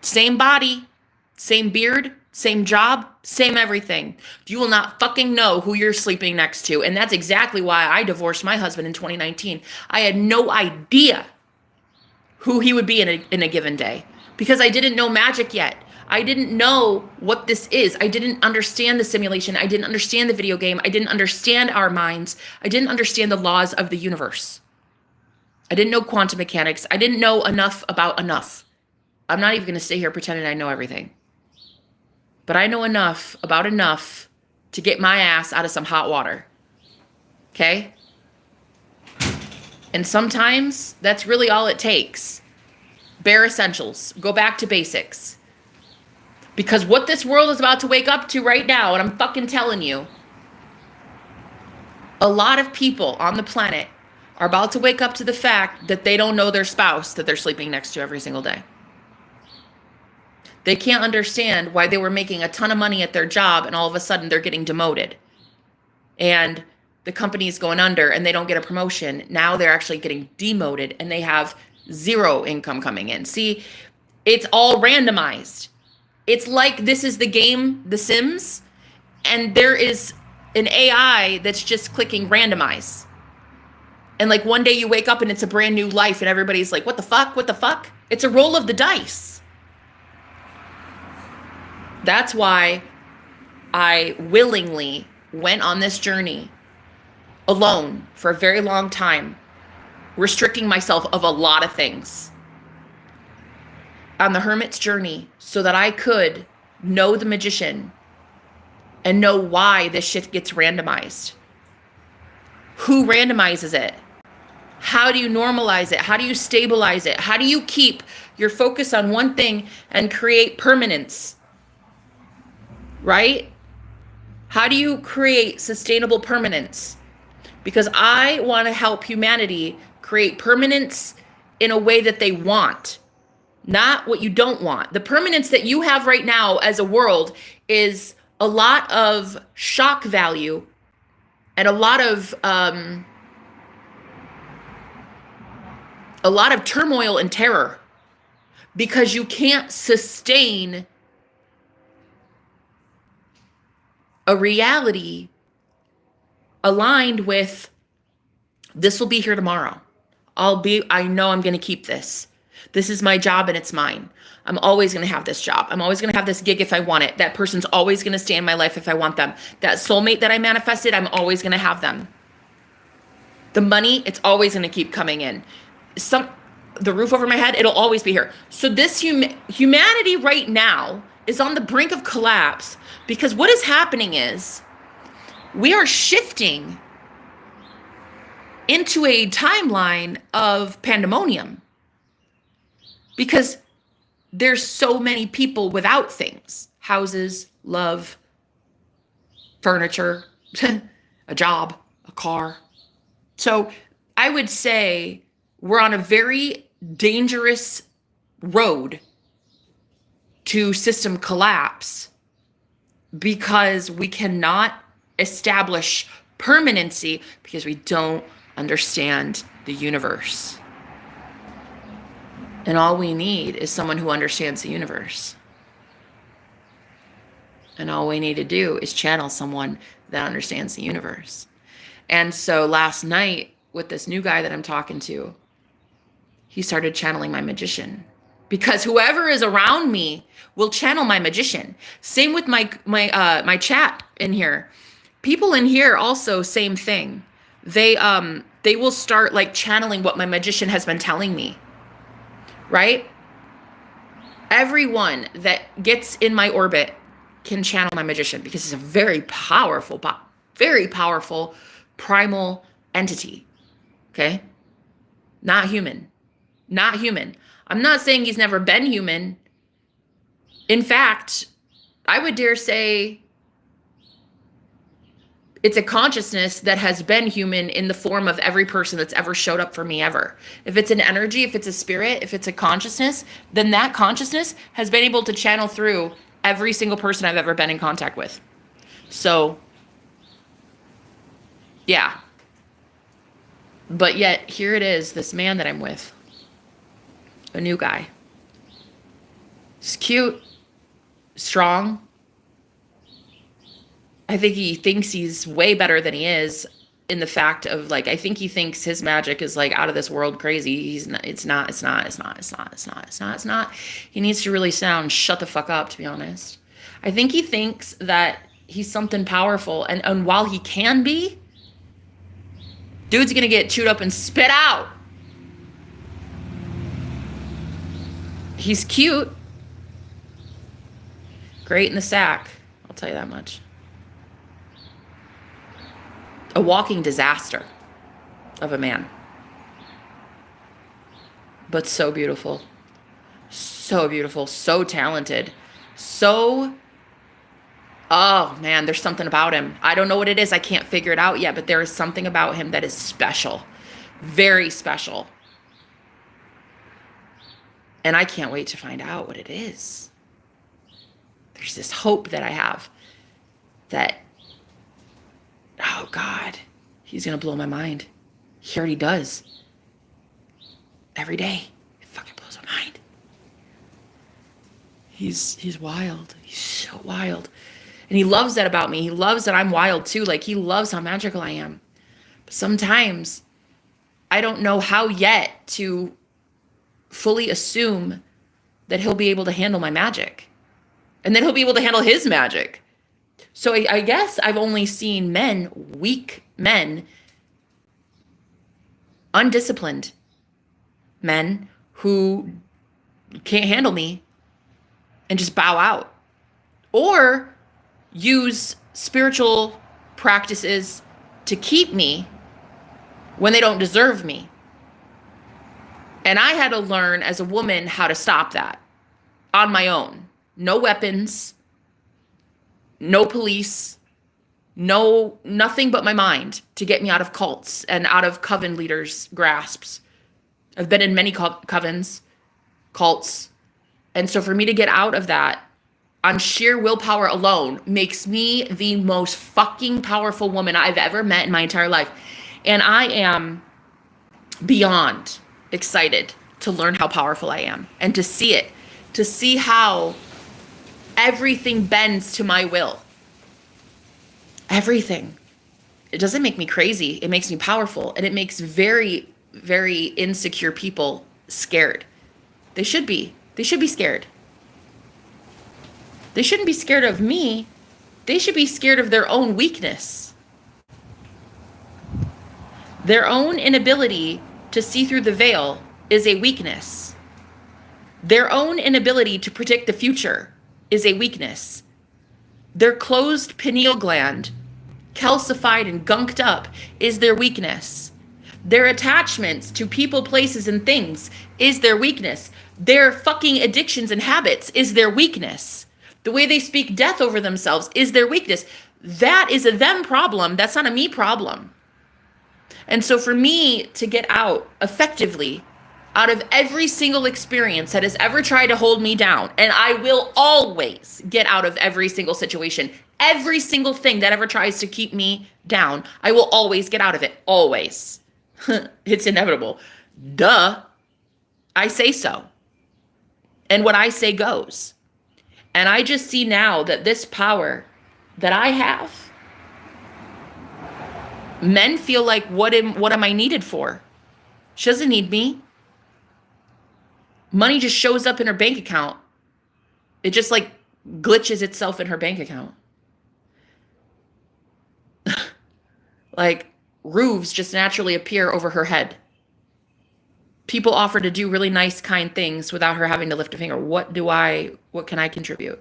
Same body, same beard, same job, same everything. You will not fucking know who you're sleeping next to. And that's exactly why I divorced my husband in 2019. I had no idea who he would be in a given day because I didn't know magic yet. I didn't know what this is. I didn't understand the simulation. I didn't understand the video game. I didn't understand our minds. I didn't understand the laws of the universe. I didn't know quantum mechanics. I didn't know enough about enough. I'm not even going to sit here pretending I know everything. But I know enough about enough to get my ass out of some hot water. Okay? And sometimes that's really all it takes. Bare essentials. Go back to basics. Because what this world is about to wake up to right now, and I'm fucking telling you, a lot of people on the planet are about to wake up to the fact that they don't know their spouse that they're sleeping next to every single day. They can't understand why they were making a ton of money at their job and all of a sudden they're getting demoted. And the company's going under and they don't get a promotion. Now they're actually getting demoted and they have zero income coming in. See, it's all randomized. It's like this is the game, The Sims, and there is an AI that's just clicking randomize. And like one day you wake up and it's a brand new life and everybody's like, what the fuck? What the fuck? It's a roll of the dice. That's why I willingly went on this journey alone for a very long time, restricting myself of a lot of things on the hermit's journey so that I could know the magician and know why this shit gets randomized. Who randomizes it? How do you normalize it? How do you stabilize it? How do you keep your focus on one thing and create permanence? Right? How do you create sustainable permanence? Because I want to help humanity create permanence in a way that they want, not what you don't want. The permanence that you have right now as a world is a lot of shock value and a lot of turmoil and terror because you can't sustain a reality aligned with this will be here tomorrow. I know I'm going to keep this. This is my job and it's mine. I'm always going to have this job. I'm always going to have this gig if I want it. That person's always going to stay in my life if I want them. That soulmate that I manifested, I'm always going to have them. The money, it's always going to keep coming in. The roof over my head, it'll always be here. So this humanity right now is on the brink of collapse because what is happening is we are shifting into a timeline of pandemonium because there's so many people without things, houses, love, furniture, a job, a car. So I would say we're on a very dangerous road to system collapse because we cannot establish permanency because we don't understand the universe. And all we need is someone who understands the universe. And all we need to do is channel someone that understands the universe. And so last night with this new guy that I'm talking to, he started channeling my magician because whoever is around me will channel my magician. Same with my chat in here. People in here also same thing. They will start like channeling what my magician has been telling me. Right? Everyone that gets in my orbit can channel my magician because it's a very powerful primal entity. Okay? Not human. Not human. I'm not saying he's never been human. In fact, I would dare say it's a consciousness that has been human in the form of every person that's ever showed up for me ever. If it's an energy, if it's a spirit, if it's a consciousness, then that consciousness has been able to channel through every single person I've ever been in contact with. So, yeah. But yet, here it is, this man that I'm with. A new guy. He's cute, strong. I think he thinks he's way better than he is in the fact of like, I think he thinks his magic is like out of this world crazy. He's not, it's not. He needs to really shut the fuck up, to be honest. I think he thinks that he's something powerful. And while he can be, dude's gonna get chewed up and spit out. He's cute. Great in the sack. I'll tell you that much. A walking disaster of a man. But so beautiful. So beautiful. So talented. So, oh man, there's something about him. I don't know what it is. I can't figure it out yet, but there is something about him that is special. Very special. And I can't wait to find out what it is. There's this hope that I have that, oh God, he's going to blow my mind. He already does. Every day. It fucking blows my mind. He's wild. He's so wild. And he loves that about me. He loves that I'm wild too. Like he loves how magical I am. But sometimes I don't know how yet to fully assume that he'll be able to handle my magic. And then he'll be able to handle his magic. So I guess I've only seen men, weak men, undisciplined men who can't handle me and just bow out. Or use spiritual practices to keep me when they don't deserve me. And I had to learn as a woman how to stop that on my own. No weapons, no police, nothing but my mind to get me out of cults and out of coven leaders' grasps. I've been in many covens, cults. And so for me to get out of that on sheer willpower alone makes me the most fucking powerful woman I've ever met in my entire life. And I am beyond excited to learn how powerful I am and to see it, to see how everything bends to my will. Everything. It doesn't make me crazy. It makes me powerful. And it makes very, very insecure people scared. They should be. They should be scared. They shouldn't be scared of me. They should be scared of their own weakness. Their own inability to see through the veil is a weakness. Their own inability to predict the future is a weakness. Their closed pineal gland, calcified and gunked up, is their weakness. Their attachments to people, places, and things is their weakness. Their fucking addictions and habits is their weakness. The way they speak death over themselves is their weakness. That is a them problem. That's not a me problem. And so for me to get out effectively out of every single experience that has ever tried to hold me down, and I will always get out of every single situation, every single thing that ever tries to keep me down, I will always get out of it. Always. It's inevitable. Duh. I say so. And what I say goes. And I just see now that this power that I have, men feel like, what am I needed for? She doesn't need me. Money just shows up in her bank account. It just like glitches itself in her bank account. Like roofs just naturally appear over her head. People offer to do really nice, kind things without her having to lift a finger. What can I contribute?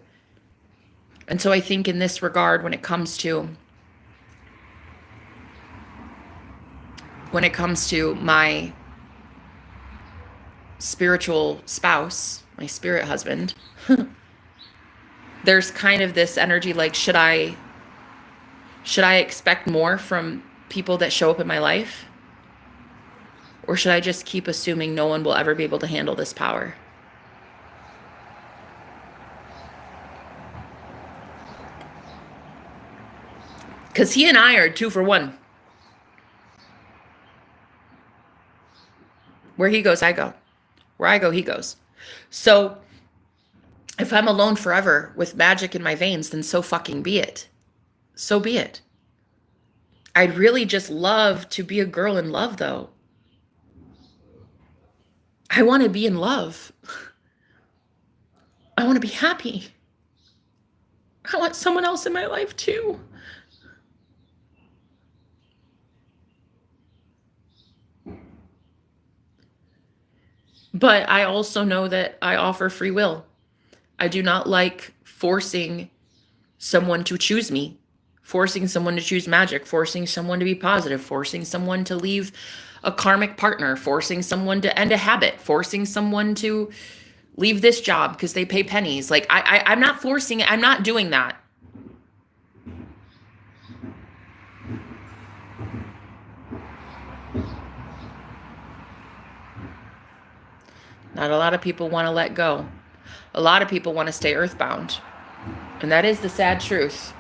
And so I think in this regard, when it comes to my spiritual spouse, my spirit husband, there's kind of this energy like, should I expect more from people that show up in my life? Or should I just keep assuming no one will ever be able to handle this power? Because he and I are 2 for 1. Where he goes, I go. Where I go, he goes. So if I'm alone forever with magic in my veins, then so fucking be it. So be it. I'd really just love to be a girl in love, though. I want to be in love. I want to be happy. I want someone else in my life, too. But I also know that I offer free will. I do not like forcing someone to choose me, forcing someone to choose magic, forcing someone to be positive, forcing someone to leave a karmic partner, forcing someone to end a habit, forcing someone to leave this job because they pay pennies. Like I'm not forcing it. I'm not doing that. Not a lot of people want to let go. A lot of people want to stay earthbound. And that is the sad truth.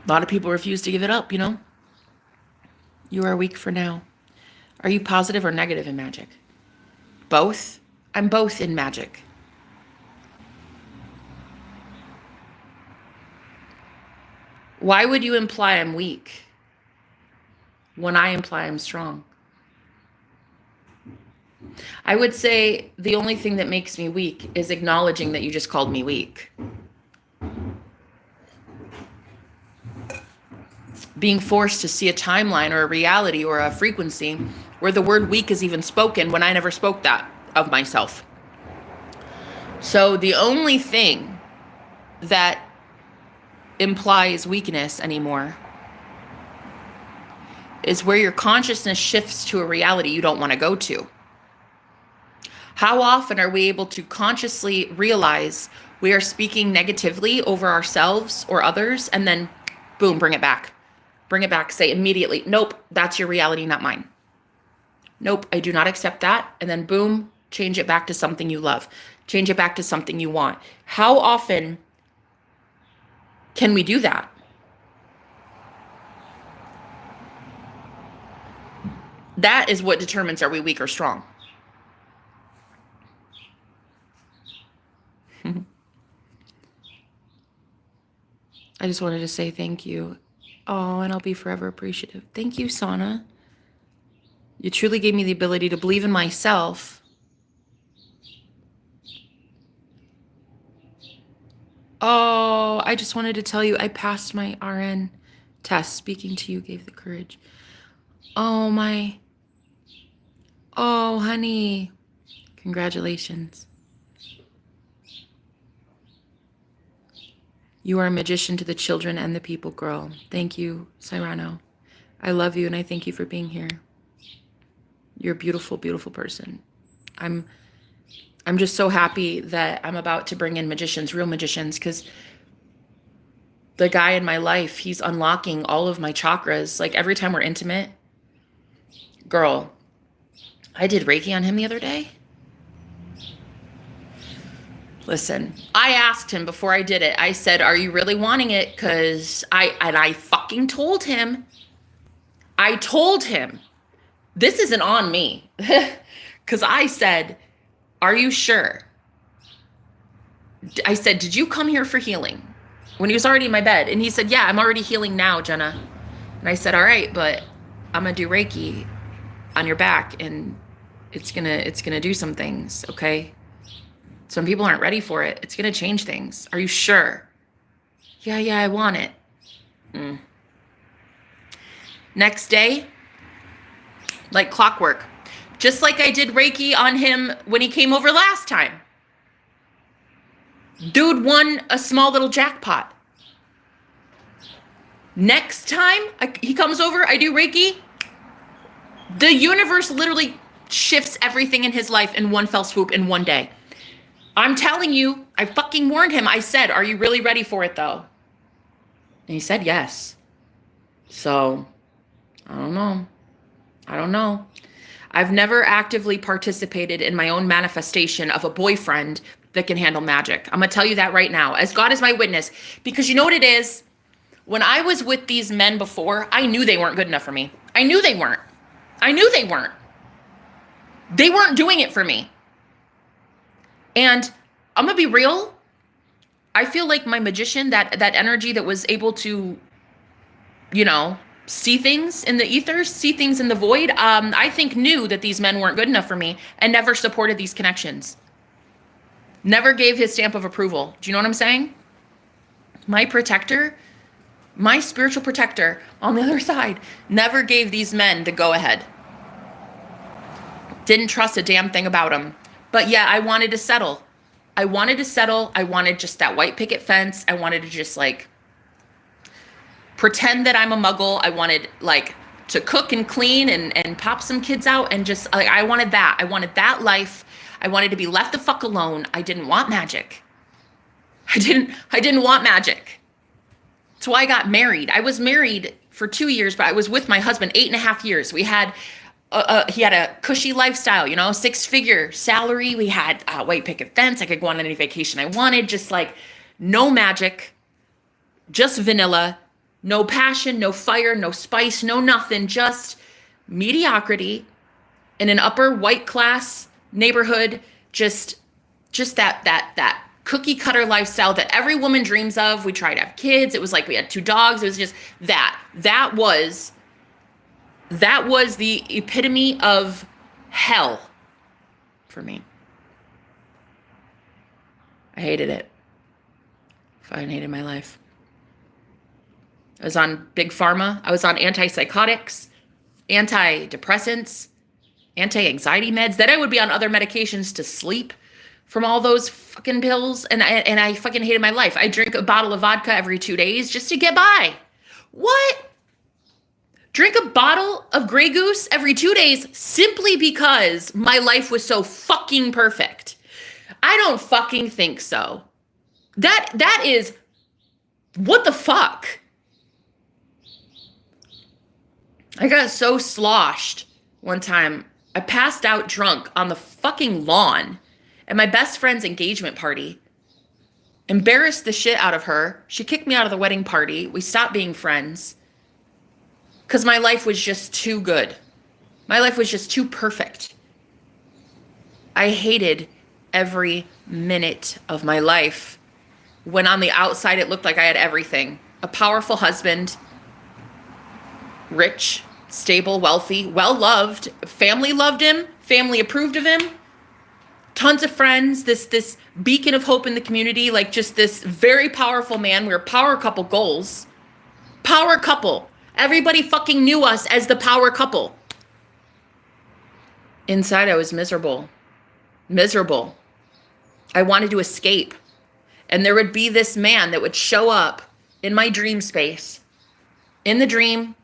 A lot of people refuse to give it up, you know? You are weak for now. Are you positive or negative in magic? Both? I'm both in magic. Why would you imply I'm weak when I imply I'm strong? I would say the only thing that makes me weak is acknowledging that you just called me weak. Being forced to see a timeline or a reality or a frequency where the word weak is even spoken when I never spoke that of myself. So the only thing that implies weakness anymore is where your consciousness shifts to a reality you don't want to go to. How often are we able to consciously realize we are speaking negatively over ourselves or others, and then boom, bring it back. Bring it back, say immediately, nope, that's your reality, not mine. Nope, I do not accept that. And then boom, change it back to something you love. Change it back to something you want. How often can we do that? That is what determines are we weak or strong. I just wanted to say thank you. Oh, and I'll be forever appreciative. Thank you, Sana. You truly gave me the ability to believe in myself. Oh, I just wanted to tell you I passed my RN test. Speaking to you gave the courage. Oh, honey. Congratulations. You are a magician to the children and the people, girl. Thank you, Cyrano. I love you and I thank you for being here. You're a beautiful, beautiful person. I'm just so happy that I'm about to bring in magicians, real magicians, because the guy in my life, he's unlocking all of my chakras. Like every time we're intimate, girl, I did Reiki on him the other day. Listen, I asked him before I did it. I said, are you really wanting it? Because I fucking told him. I told him, this isn't on me. Because I said, are you sure? I said, did you come here for healing? When he was already in my bed. And he said, yeah, I'm already healing now, Jenna. And I said, all right, but I'm going to do Reiki. on your back, and it's gonna do some things, okay? Some people aren't ready for it. It's gonna change things. Are you sure? Yeah, I want it. Next day, like clockwork. Just like I did Reiki on him when he came over last time. Dude won a small little jackpot. Next time he comes over, I do Reiki. The universe literally shifts everything in his life in one fell swoop in one day. I'm telling you, I fucking warned him. I said, are you really ready for it though? And he said yes. So, I don't know. I've never actively participated in my own manifestation of a boyfriend that can handle magic. I'm going to tell you that right now, as God is my witness. Because you know what it is? When I was with these men before, I knew they weren't good enough for me. I knew they weren't. They weren't doing it for me. And I'm going to be real. I feel like my magician, that energy that was able to, see things in the ethers, see things in the void, I think knew that these men weren't good enough for me and never supported these connections. Never gave his stamp of approval. Do you know what I'm saying? My protector, my spiritual protector on the other side, never gave these men the go ahead. Didn't trust a damn thing about them. But yeah, I wanted to settle. I wanted just that white picket fence. I wanted to just pretend that I'm a muggle. I wanted to cook and clean and pop some kids out and just I wanted that. I wanted that life. I wanted to be left the fuck alone. I didn't want magic. I didn't want magic. That's why I got married. I was married for 2 years, but I was with my husband 8.5 years. We had he had a cushy lifestyle, 6-figure salary. We had a white picket fence. I could go on any vacation I wanted. Just no magic, just vanilla. No passion, no fire, no spice, no nothing, just mediocrity in an upper white class neighborhood, just that cookie cutter lifestyle that every woman dreams of. We tried to have kids. It was like we had 2 dogs. It was just that was the epitome of hell for me. I hated it. I hated my life. I was on big pharma. I was on antipsychotics, antidepressants, anti-anxiety meds. Then I would be on other medications to sleep from all those fucking pills. And I fucking hated my life. I drink a bottle of vodka every 2 days just to get by. What? Drink a bottle of Grey Goose every 2 days simply because my life was so fucking perfect. I don't fucking think so. That is, what the fuck? I got so sloshed one time. I passed out drunk on the fucking lawn at my best friend's engagement party. Embarrassed the shit out of her. She kicked me out of the wedding party. We stopped being friends because my life was just too good. My life was just too perfect. I hated every minute of my life when on the outside it looked like I had everything. A powerful husband, rich, stable, wealthy, well-loved. Family loved him. Family approved of him. Tons of friends. This beacon of hope in the community. Just this very powerful man. We were power couple goals. Power couple. Everybody fucking knew us as the power couple. Inside, I was miserable. Miserable. I wanted to escape. And there would be this man that would show up in my dream space. In the dream,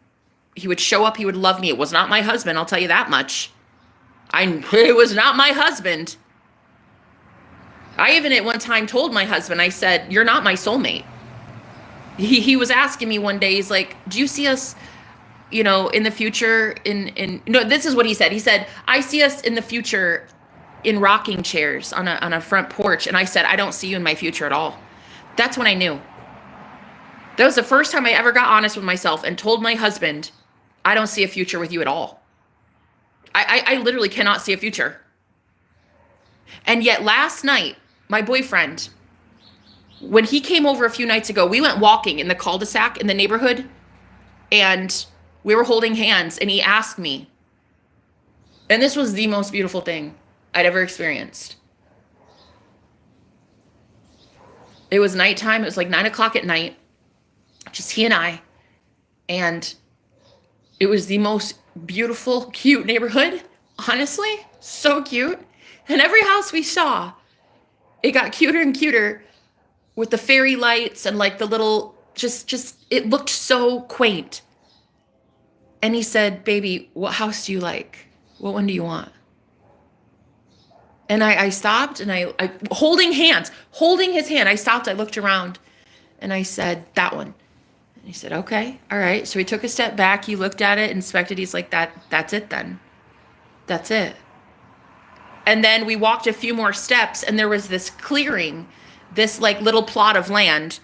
he would show up, he would love me. It was not my husband, I'll tell you that much. It was not my husband. I even at one time told my husband, I said, you're not my soulmate. He was asking me one day, he's like, do you see us, in the future no, this is what he said. He said, I see us in the future in rocking chairs on a front porch. And I said, I don't see you in my future at all. That's when I knew. That was the first time I ever got honest with myself and told my husband, I don't see a future with you at all. I literally cannot see a future. And yet last night, my boyfriend, when he came over a few nights ago, we went walking in the cul-de-sac in the neighborhood and we were holding hands and he asked me, And this was the most beautiful thing I'd ever experienced. It was nighttime. It was like 9 o'clock at night, just he and I. And it was the most beautiful, cute neighborhood. Honestly, so cute. And every house we saw, it got cuter and cuter with the fairy lights and like the little, just, it looked so quaint. And he said, baby, what house do you like? What one do you want? And I stopped and I holding his hand. I stopped, I looked around and I said, that one. And he said, okay, all right. So he took a step back. He looked at it, inspected. He's like, that's it then. That's it. And then we walked a few more steps and there was this clearing, this like little plot of land.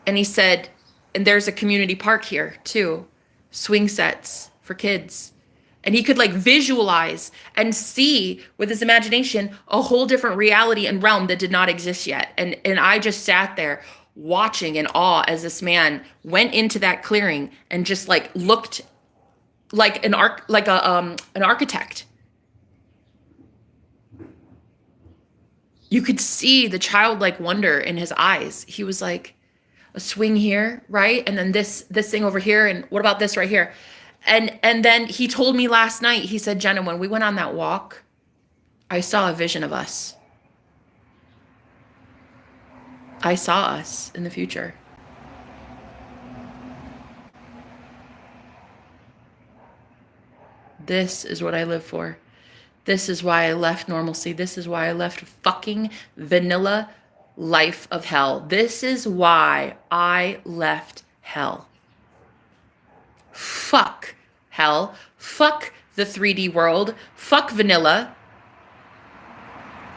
And he said, and there's a community park here too. Swing sets for kids. And he could like visualize and see with his imagination a whole different reality and realm that did not exist yet. And I just sat there watching in awe as this man went into that clearing and just like looked like an architect. You could see the childlike wonder in his eyes. He was like, a swing here, right? And then this thing over here, and what about this right here? And then he told me last night, he said, Jenna, when we went on that walk, I saw a vision of us. I saw us in the future. This is what I live for. This is why I left normalcy. This is why I left fucking vanilla life of hell. This is why I left hell. Fuck hell. Fuck the 3D world. Fuck vanilla.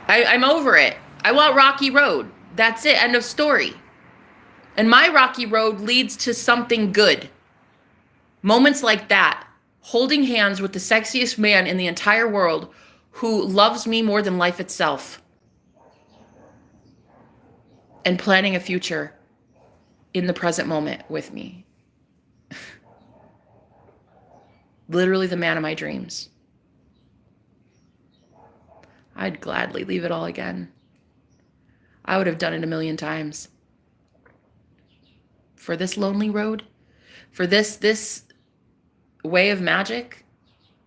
I'm over it. I want Rocky Road. That's it. End of story. And my Rocky Road leads to something good. Moments like that. Holding hands with the sexiest man in the entire world who loves me more than life itself. And planning a future in the present moment with me. Literally the man of my dreams. I'd gladly leave it all again. I would have done it a million times. For this lonely road, for this way of magic,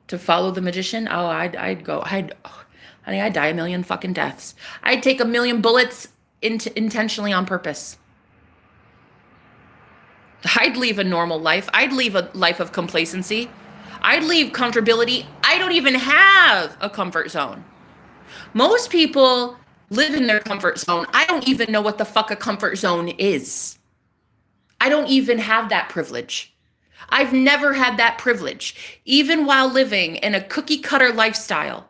to follow the magician, I'd die a million fucking deaths. I'd take a million bullets intentionally on purpose. I'd leave a normal life. I'd leave a life of complacency. I'd leave comfortability. I don't even have a comfort zone. Most people live in their comfort zone. I don't even know what the fuck a comfort zone is. I don't even have that privilege. I've never had that privilege, even while living in a cookie cutter lifestyle.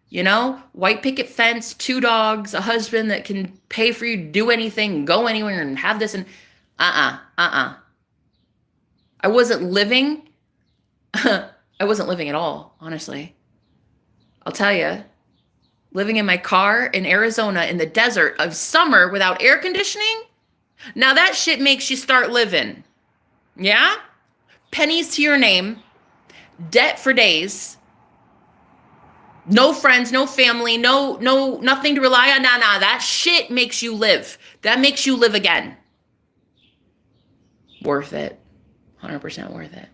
You know, white picket fence, 2 dogs, a husband that can pay for you to do anything, go anywhere and have this and I wasn't living. I wasn't living at all, honestly. I'll tell you, living in my car in Arizona in the desert of summer without air conditioning, now that shit makes you start living. Yeah? Pennies to your name, debt for days, no friends, no family, no nothing to rely on. Nah, that shit makes you live. That makes you live again. Worth it. 100% worth it.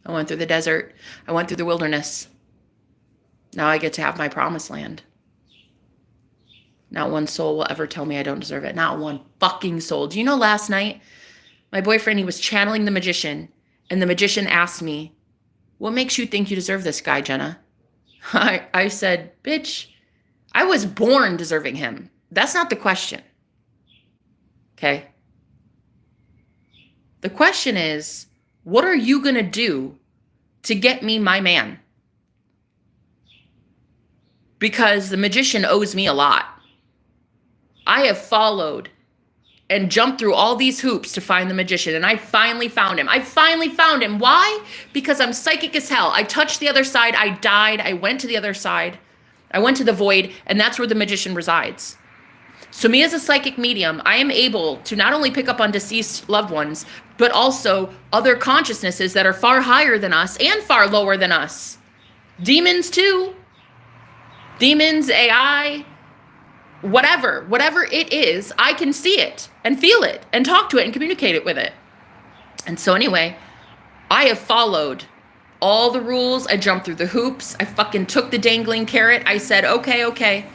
I went through the desert. I went through the wilderness. Now I get to have my promised land. Not one soul will ever tell me I don't deserve it. Not one fucking soul. Do you know last night, my boyfriend, he was channeling the magician, and the magician asked me, what makes you think you deserve this guy, Jenna? I said, bitch, I was born deserving him. That's not the question. Okay? The question is, what are you going to do to get me my man? Because the magician owes me a lot. I have followed and jumped through all these hoops to find the magician, and I finally found him. Why? Because I'm psychic as hell. I touched the other side. I died. I went to the other side. I went to the void, and that's where the magician resides. So me as a psychic medium, I am able to not only pick up on deceased loved ones, but also other consciousnesses that are far higher than us and far lower than us. Demons too. Demons, AI, whatever it is, I can see it and feel it and talk to it and communicate it with it. And so anyway, I have followed all the rules. I jumped through the hoops. I fucking took the dangling carrot. I said, okay.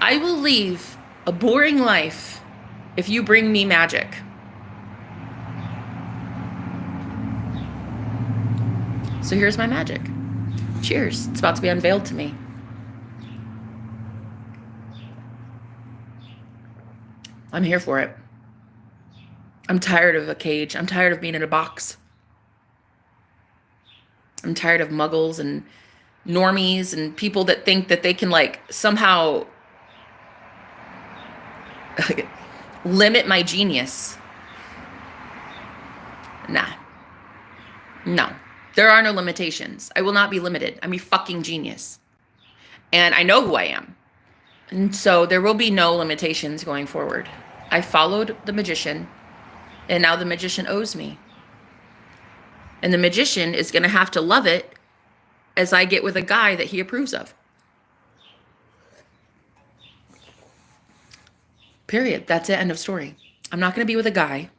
I will leave a boring life if you bring me magic. So here's my magic. Cheers. It's about to be unveiled to me. I'm here for it. I'm tired of a cage. I'm tired of being in a box. I'm tired of muggles and normies and people that think that they can like somehow limit my genius. Nah. No. There are no limitations. I will not be limited. I'm a fucking genius. And I know who I am. And so there will be no limitations going forward. I followed the magician, and now the magician owes me. And the magician is going to have to love it as I get with a guy that he approves of. Period. That's it. End of story. I'm not going to be with a guy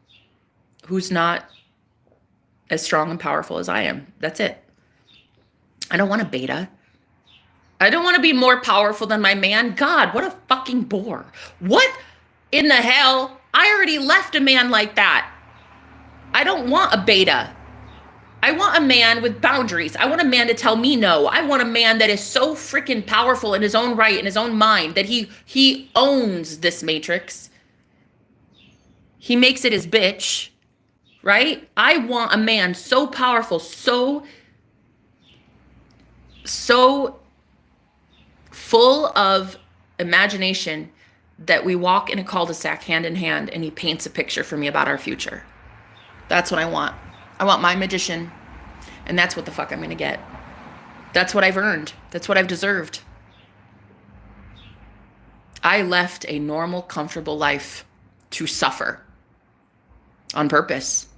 who's not as strong and powerful as I am. That's it. I don't want a beta. I don't want to be more powerful than my man. God, what a fucking bore. What in the hell? I already left a man like that. I don't want a beta. I want a man with boundaries. I want a man to tell me no. I want a man that is so freaking powerful in his own right, in his own mind, that he owns this matrix. He makes it his bitch, right? I want a man so powerful, so full of imagination that we walk in a cul-de-sac hand in hand and he paints a picture for me about our future. That's what I want. I want my magician, and that's what the fuck I'm going to get. That's what I've earned. That's what I've deserved. I left a normal, comfortable life to suffer on purpose.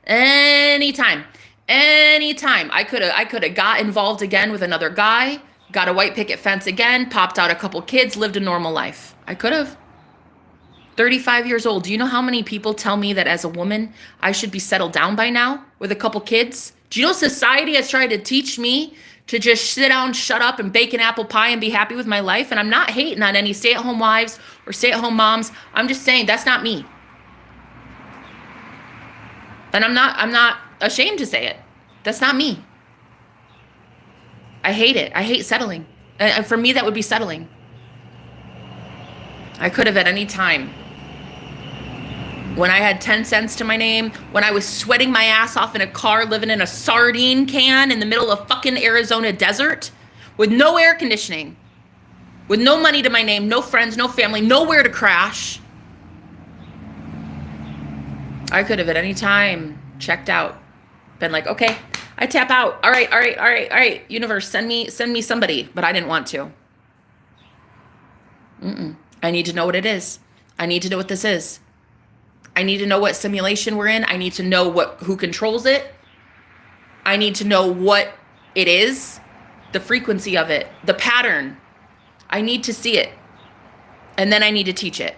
Anytime I could have got involved again with another guy, got a white picket fence again, popped out a couple kids, lived a normal life. I could have. 35 years old. Do you know how many people tell me that as a woman, I should be settled down by now with a couple kids? Do you know society has tried to teach me to just sit down, shut up, and bake an apple pie and be happy with my life? And I'm not hating on any stay-at-home wives or stay-at-home moms. I'm just saying that's not me. And I'm not ashamed to say it. That's not me. I hate it. I hate settling. And for me, that would be settling. I could have at any time. When I had 10 cents to my name, when I was sweating my ass off in a car, living in a sardine can in the middle of fucking Arizona desert, with no air conditioning, with no money to my name, no friends, no family, nowhere to crash. I could have at any time checked out, been like, okay, I tap out. All right. Universe, send me somebody. But I didn't want to. I need to know what it is. I need to know what this is. I need to know what simulation we're in. I need to know who controls it. I need to know what it is, the frequency of it, the pattern. I need to see it. And then I need to teach it.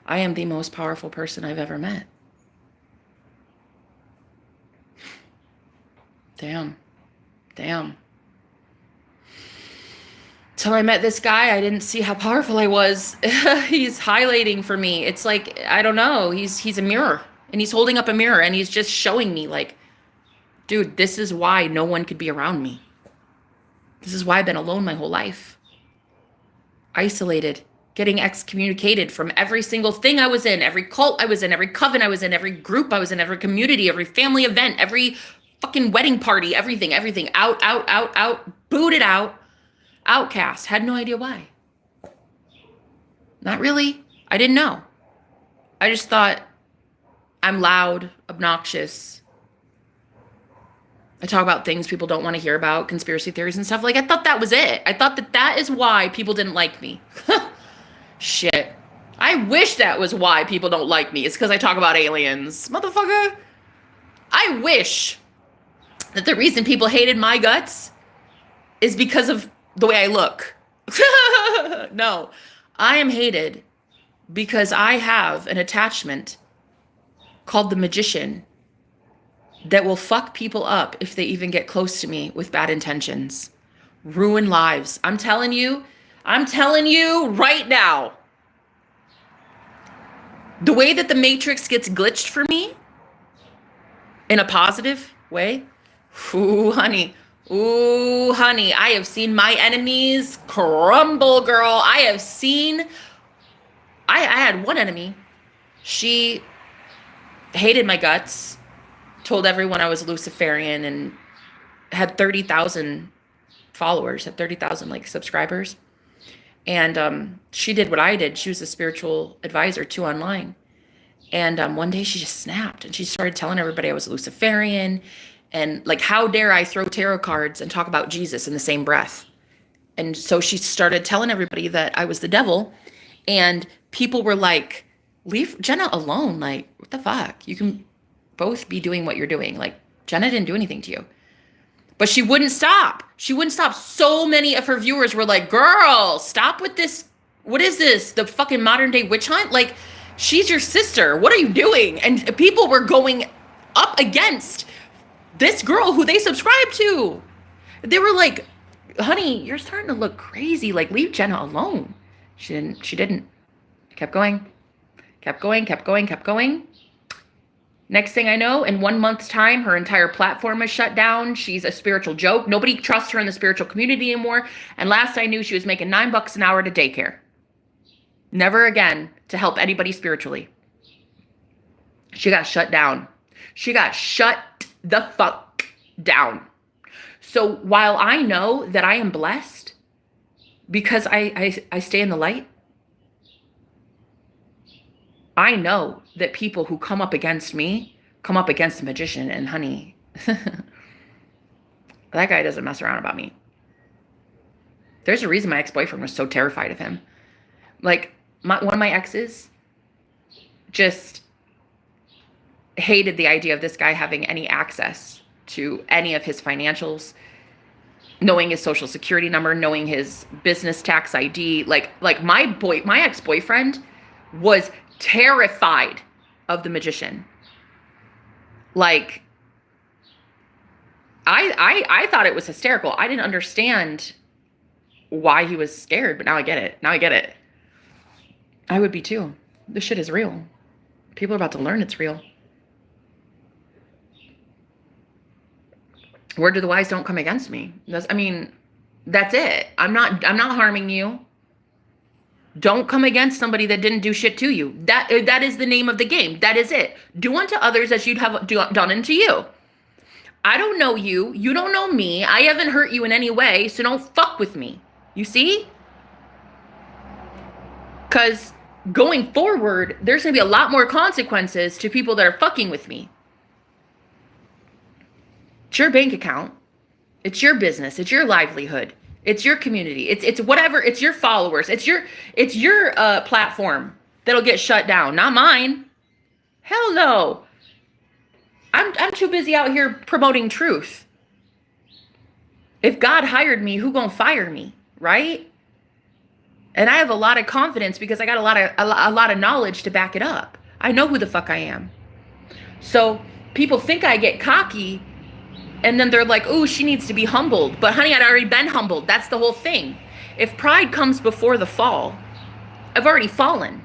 I am the most powerful person I've ever met. Damn. Till I met this guy, I didn't see how powerful I was. He's highlighting for me. It's like, I don't know. He's a mirror, and he's holding up a mirror, and he's just showing me like, dude, this is why no one could be around me. This is why I've been alone my whole life. Isolated, getting excommunicated from every single thing I was in, every cult I was in, every coven I was in, every group I was in, every community, every family event, every fucking wedding party, everything. Out, booted out. Outcast. Had no idea why. Not really. I didn't know. I just thought I'm loud, obnoxious. I talk about things people don't want to hear about, conspiracy theories and stuff. Like, I thought that was it. I thought that is why people didn't like me. Shit. I wish that was why people don't like me. It's because I talk about aliens. Motherfucker. I wish that the reason people hated my guts is because of the way I look. No, I am hated because I have an attachment called the magician that will fuck people up if they even get close to me with bad intentions. Ruin lives. I'm telling you right now. The way that the Matrix gets glitched for me in a positive way. Ooh, honey. Ooh, honey. I have seen my enemies crumble, girl. I had one enemy. She hated my guts, told everyone I was Luciferian, and had 30,000 followers, had 30,000 like subscribers. And she did what I did. She was a spiritual advisor too online. And one day she just snapped and she started telling everybody I was Luciferian and like, how dare I throw tarot cards and talk about Jesus in the same breath. And so she started telling everybody that I was the devil. And people were like, leave Jenna alone. Like, what the fuck? You can both be doing what you're doing. Like, Jenna didn't do anything to you. But she wouldn't stop. She wouldn't stop. So many of her viewers were like, girl, stop with this. What is this? The fucking modern day witch hunt? Like, she's your sister. What are you doing? And people were going up against this girl who they subscribed to. They were like, honey, you're starting to look crazy. Like, leave Jenna alone. She didn't. Kept going. Kept going, kept going, kept going. Next thing I know, in 1 month's time, her entire platform is shut down. She's a spiritual joke. Nobody trusts her in the spiritual community anymore. And last I knew, she was making $9 an hour to daycare. Never again to help anybody spiritually. She got shut down. She got shut the fuck down. So while I know that I am blessed because I stay in the light, I know that people who come up against me come up against the magician, and honey, that guy doesn't mess around about me. There's a reason my ex-boyfriend was so terrified of him. Like, one of my exes just hated the idea of this guy having any access to any of his financials, knowing his social security number, knowing his business tax ID. Like my ex-boyfriend was terrified of the magician. Like, I thought it was hysterical. I didn't understand why he was scared, but now I get it. Now I get it. I would be too. This shit is real. People are about to learn it's real. Word to the wise, don't come against me. That's it. I'm not harming you. Don't come against somebody that didn't do shit to you. That is the name of the game. That is it. Do unto others as you'd have done unto you. I don't know you. You don't know me. I haven't hurt you in any way, so don't fuck with me. You see? Because going forward, there's going to be a lot more consequences to people that are fucking with me. It's your bank account. It's your business. It's your livelihood. It's your community. It's whatever. It's your followers. It's your platform that'll get shut down. Not mine. Hell no. I'm too busy out here promoting truth. If God hired me, who gonna fire me, right? And I have a lot of confidence because I got a lot of knowledge to back it up. I know who the fuck I am. So people think I get cocky. And then they're like, ooh, she needs to be humbled. But honey, I'd already been humbled. That's the whole thing. If pride comes before the fall, I've already fallen.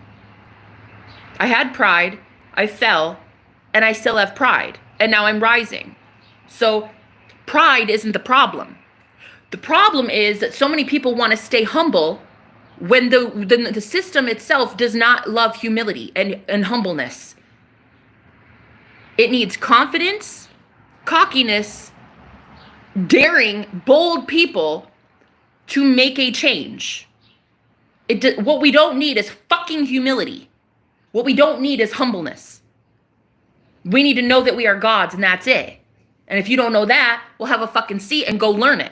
I had pride, I fell, and I still have pride. And now I'm rising. So pride isn't the problem. The problem is that so many people want to stay humble when the system itself does not love humility and humbleness. It needs confidence, cockiness, daring, bold people to make a change. What we don't need is fucking humility. What we don't need is humbleness. We need to know that we are gods and that's it. And if you don't know that, we'll have a fucking seat and go learn it.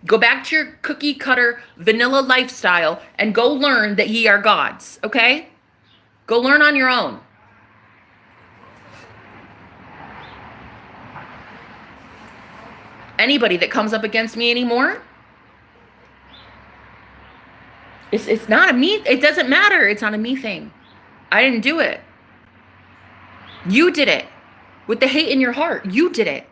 Go back to your cookie cutter vanilla lifestyle and go learn that ye are gods, okay? Go learn on your own. Anybody that comes up against me anymore, it's not a me, it doesn't matter. It's not a me thing. I didn't do it. You did it. With the hate in your heart, you did it.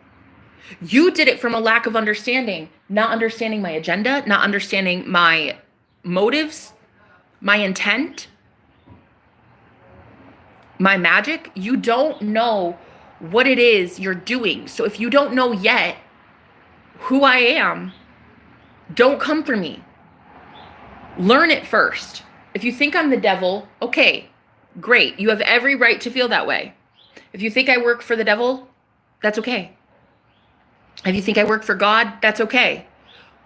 You did it from a lack of understanding, not understanding my agenda, not understanding my motives, my intent, my magic. You don't know what it is you're doing. So if you don't know yet who I am, don't come for me. Learn it first. If you think I'm the devil, okay, great. You have every right to feel that way. If you think I work for the devil, that's okay. If you think I work for God, that's okay.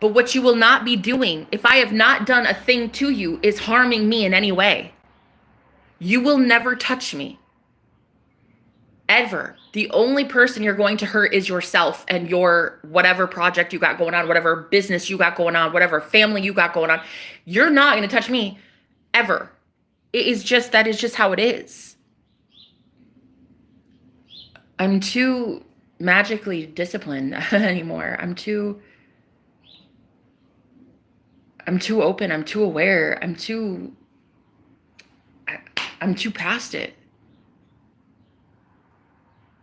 But what you will not be doing, if I have not done a thing to you, is harming me in any way. You will never touch me. Ever. The only person you're going to hurt is yourself and your whatever project you got going on, whatever business you got going on, whatever family you got going on. You're not going to touch me ever. That is just how it is. I'm too magically disciplined anymore. I'm too open. I'm too aware. I'm too past it.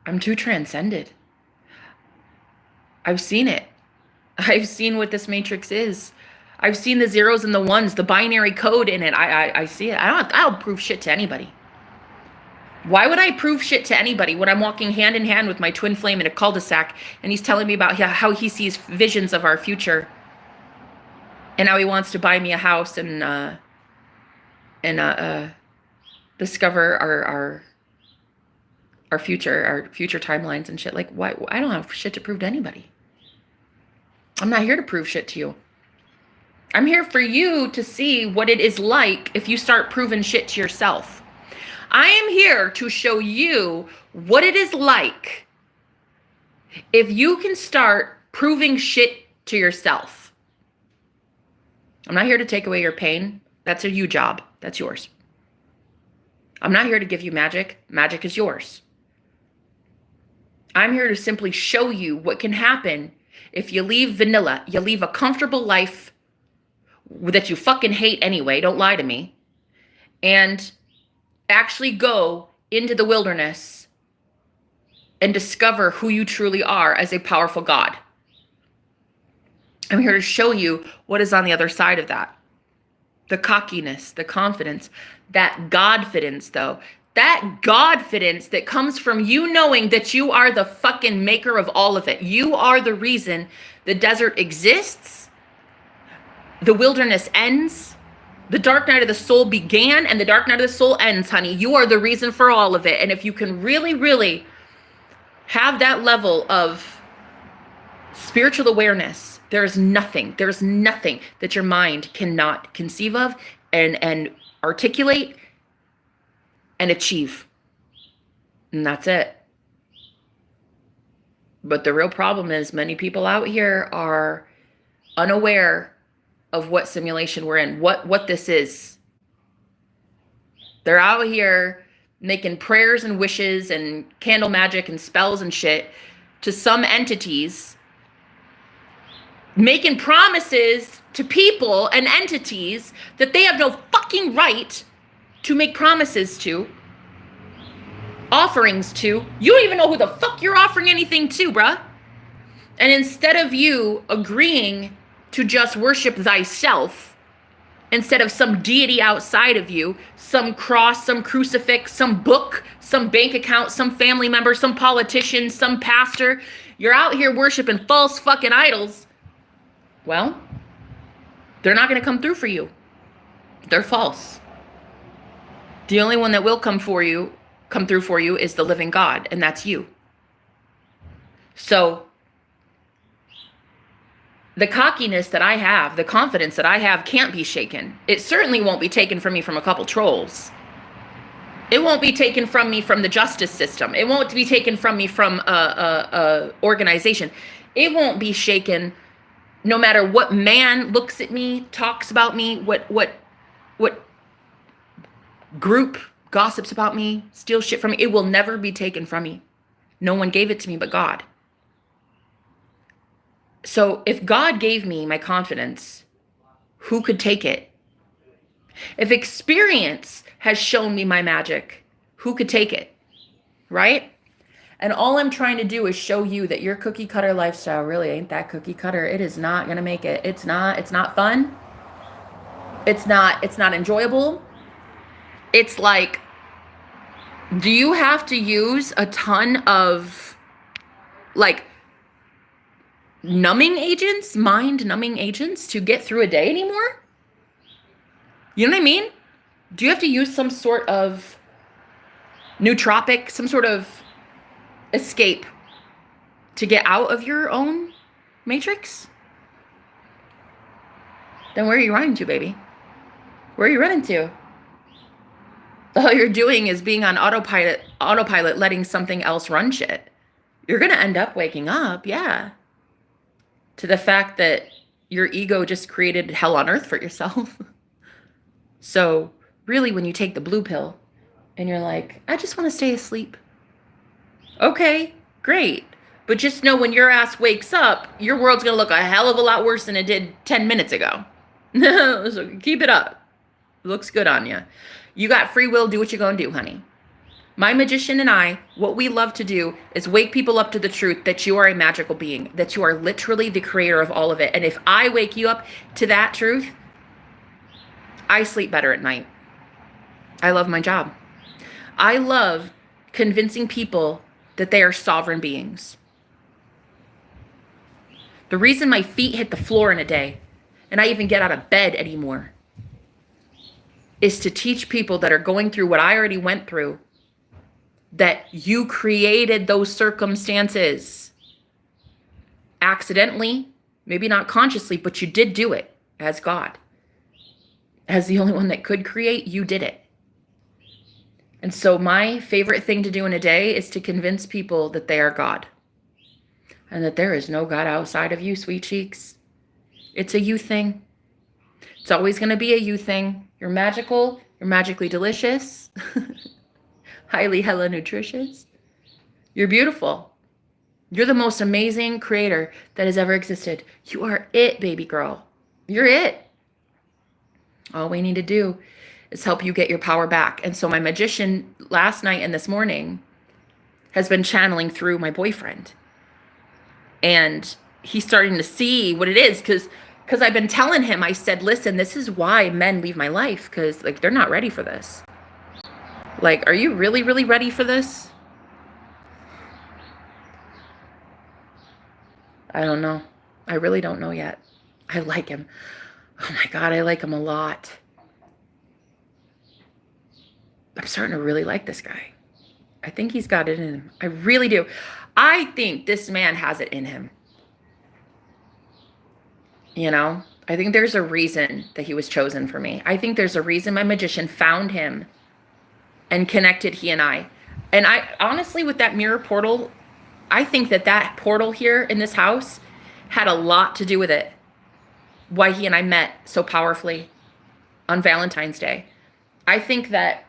I'm too transcended. I've seen it. I've seen what this matrix is. I've seen the zeros and the ones, the binary code in it. I see it. I don't prove shit to anybody. Why would I prove shit to anybody when I'm walking hand in hand with my twin flame in a cul-de-sac and he's telling me about how he sees visions of our future and how he wants to buy me a house and discover our future timelines and shit. Like, why? I don't have shit to prove to anybody. I'm not here to prove shit to you. I'm here for you to see what it is like if you start proving shit to yourself. I am here to show you what it is like if you can start proving shit to yourself. I'm not here to take away your pain. That's a you job. That's yours. I'm not here to give you magic. Magic is yours. I'm here to simply show you what can happen if you leave vanilla, you leave a comfortable life that you fucking hate anyway, don't lie to me, and actually go into the wilderness and discover who you truly are as a powerful God. I'm here to show you what is on the other side of that. The cockiness, the confidence, that Godfidence though. That Godfidence that comes from you knowing that you are the fucking maker of all of it. You are the reason the desert exists, the wilderness ends, the dark night of the soul began, and the dark night of the soul ends, honey. You are the reason for all of it. And if you can really, really have that level of spiritual awareness, there's nothing that your mind cannot conceive of and articulate and achieve. And that's it. But the real problem is many people out here are unaware of what simulation we're in, what this is. They're out here making prayers and wishes and candle magic and spells and shit to some entities, making promises to people and entities that they have no fucking right to make promises to, offerings to. You don't even know who the fuck you're offering anything to, bruh. And instead of you agreeing to just worship thyself, instead of some deity outside of you, some cross, some crucifix, some book, some bank account, some family member, some politician, some pastor, you're out here worshiping false fucking idols. Well, they're not going to come through for you. They're false. The only one that will come through for you is the living God, and that's you. So the cockiness that I have, the confidence that I have can't be shaken. It certainly won't be taken from me from a couple trolls. It won't be taken from me from the justice system. It won't be taken from me from a organization. It won't be shaken No matter what man looks at me, talks about me, what group gossips about me, steals shit from me, it will never be taken from me. No one gave it to me but God. So if God gave me my confidence, who could take it? If experience has shown me my magic, who could take it? Right? And all I'm trying to do is show you that your cookie cutter lifestyle really ain't that cookie cutter. It is not going to make it. It's not fun. It's not enjoyable. It's like, do you have to use a ton of like numbing agents, mind numbing agents to get through a day anymore? You know what I mean? Do you have to use some sort of nootropic, some sort of escape to get out of your own matrix? Then where are you running to, baby? Where are you running to? All you're doing is being on autopilot, letting something else run shit. You're going to end up waking up, yeah, to the fact that your ego just created hell on earth for yourself. So really, when you take the blue pill and you're like, I just want to stay asleep. Okay, great. But just know when your ass wakes up, your world's going to look a hell of a lot worse than it did 10 minutes ago. So keep it up. Looks good on you. You got free will. Do what you're going to do, honey. My magician and I, what we love to do is wake people up to the truth that you are a magical being, that you are literally the creator of all of it. And if I wake you up to that truth, I sleep better at night. I love my job. I love convincing people that they are sovereign beings. The reason my feet hit the floor in a day and I even get out of bed anymore is to teach people that are going through what I already went through, that you created those circumstances accidentally, maybe not consciously, but you did do it as God. As the only one that could create, you did it. And so my favorite thing to do in a day is to convince people that they are God and that there is no God outside of you, sweet cheeks. It's a you thing. It's always going to be a you thing. You're magical. You're magically delicious. Highly hella nutritious. You're beautiful. You're the most amazing creator that has ever existed. You are it, baby girl. You're it. All we need to do is help you get your power back. And so my magician last night and this morning has been channeling through my boyfriend. And he's starting to see what it is because I've been telling him, I said, listen, this is why men leave my life, because like they're not ready for this. Like, are you really, really ready for this? I don't know. I really don't know yet. I like him. Oh my God, I like him a lot. I'm starting to really like this guy. I think he's got it in him. I really do. I think this man has it in him. You know, I think there's a reason that he was chosen for me. I think there's a reason my magician found him and connected he and I. And I honestly, with that mirror portal, I think that portal here in this house had a lot to do with it. Why he and I met so powerfully on Valentine's Day. I think that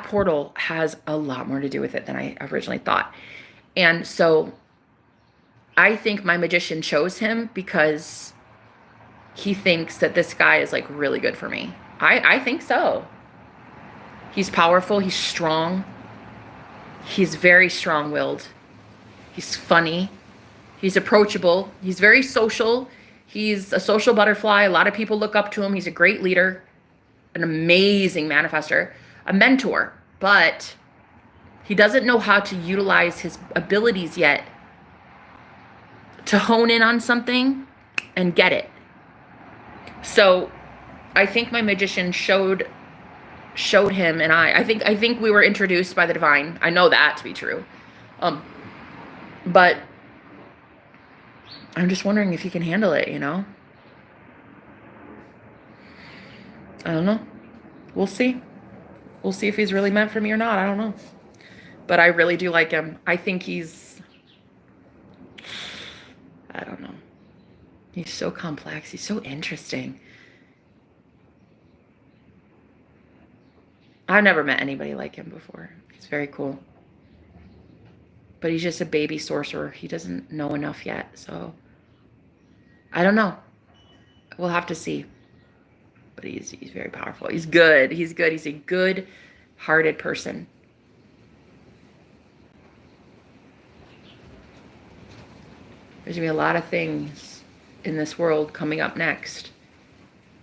portal has a lot more to do with it than I originally thought. And so I think my magician chose him because he thinks that this guy is like really good for me. I think so. He's powerful. He's strong. He's very strong-willed. He's funny. He's approachable. He's very social. He's a social butterfly. A lot of people look up to him. He's a great leader, an amazing manifester, a mentor, but he doesn't know how to utilize his abilities yet to hone in on something and get it. So I think my magician showed him and I think we were introduced by the divine. I know that to be true. But I'm just wondering if he can handle it, you know? I don't know. We'll see. We'll see if he's really meant for me or not. I don't know. But I really do like him. I think he's, I don't know. He's so complex. He's so interesting. I've never met anybody like him before. He's very cool. But he's just a baby sorcerer. He doesn't know enough yet. So I don't know. We'll have to see. But he's very powerful. He's good. He's good. He's a good-hearted person. There's going to be a lot of things in this world coming up next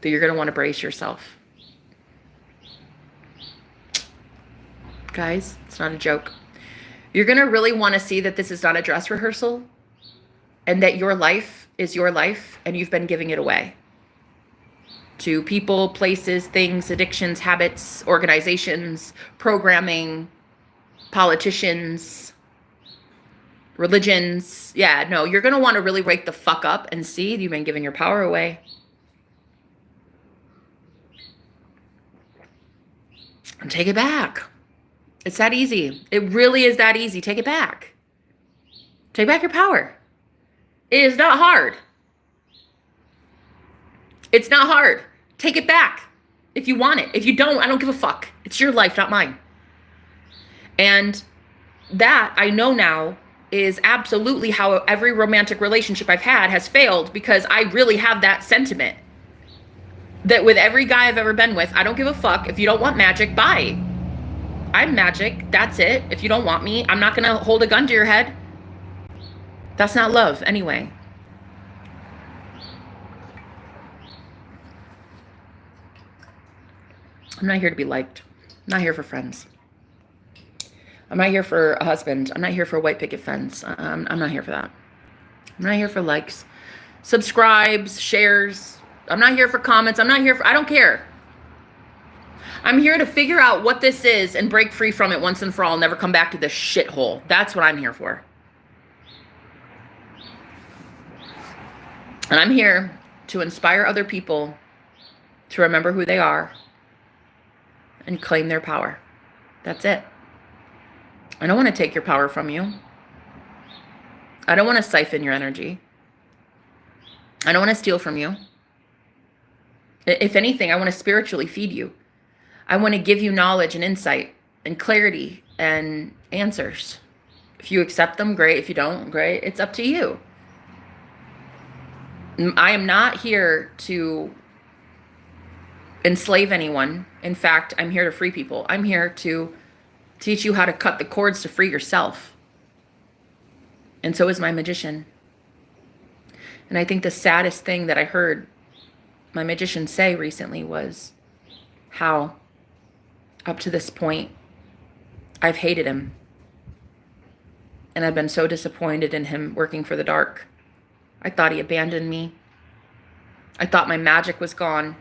that you're going to want to brace yourself. Guys, it's not a joke. You're going to really want to see that this is not a dress rehearsal and that your life is your life and you've been giving it away to people, places, things, addictions, habits, organizations, programming, politicians, religions. Yeah, no, you're going to want to really wake the fuck up and see you've been giving your power away. And take it back. It's that easy. It really is that easy. Take it back. Take back your power. It is not hard. It's not hard. Take it back if you want it. If you don't, I don't give a fuck. It's your life, not mine. And that I know now is absolutely how every romantic relationship I've had has failed, because I really have that sentiment that with every guy I've ever been with, I don't give a fuck. If you don't want magic, bye. I'm magic. That's it. If you don't want me, I'm not going to hold a gun to your head. That's not love anyway. I'm not here to be liked. I'm not here for friends. I'm not here for a husband. I'm not here for a white picket fence. I'm not here for that. I'm not here for likes, subscribes, shares. I'm not here for comments. I'm not here for, I don't care. I'm here to figure out what this is and break free from it once and for all. Never come back to this shithole. That's what I'm here for. And I'm here to inspire other people to remember who they are and claim their power. That's it. I don't want to take your power from you. I don't want to siphon your energy. I don't want to steal from you. If anything, I want to spiritually feed you. I want to give you knowledge and insight and clarity and answers. If you accept them, great. If you don't, great. It's up to you. I am not here to enslave anyone. In fact, I'm here to free people. I'm here to teach you how to cut the cords to free yourself. And so is my magician. And I think the saddest thing that I heard my magician say recently was how up to this point, I've hated him. And I've been so disappointed in him working for the dark. I thought he abandoned me. I thought my magic was gone.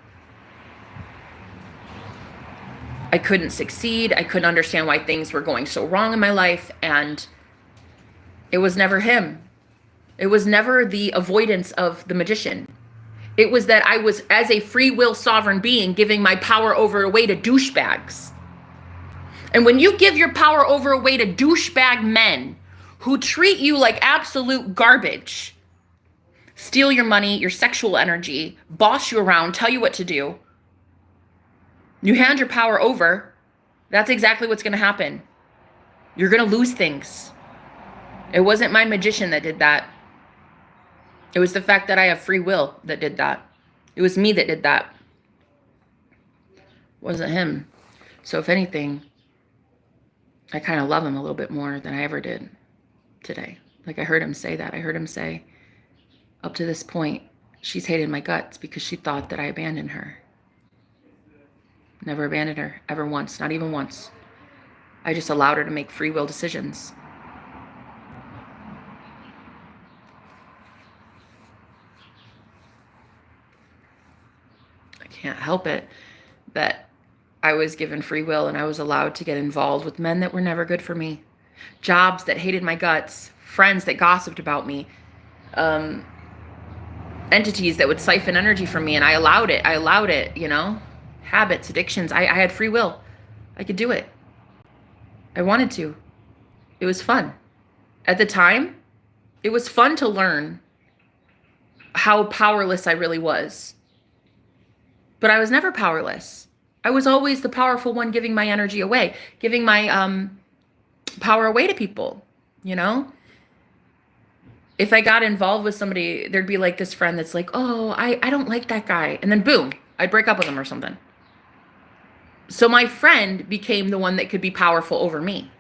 I couldn't succeed. I couldn't understand why things were going so wrong in my life. And it was never him. It was never the avoidance of the magician. It was that I was, as a free will sovereign being, giving my power over away to douchebags. And when you give your power over away to douchebag men who treat you like absolute garbage, steal your money, your sexual energy, boss you around, tell you what to do, you hand your power over, that's exactly what's going to happen. You're going to lose things. It wasn't my magician that did that. It was the fact that I have free will that did that. It was me that did that. It wasn't him. So if anything, I kind of love him a little bit more than I ever did today. Like I heard him say that. I heard him say, up to this point, she's hated my guts because she thought that I abandoned her. Never abandoned her, ever once, not even once. I just allowed her to make free will decisions. I can't help it that I was given free will and I was allowed to get involved with men that were never good for me. Jobs that hated my guts, friends that gossiped about me, entities that would siphon energy from me, and I allowed it, you know? Habits, addictions. I had free will. I could do it. I wanted to. It was fun. At the time, it was fun to learn how powerless I really was. But I was never powerless. I was always the powerful one giving my energy away, giving my power away to people, you know? If I got involved with somebody, there'd be like this friend that's like, oh, I don't like that guy. And then boom, I'd break up with him or something. So my friend became the one that could be powerful over me.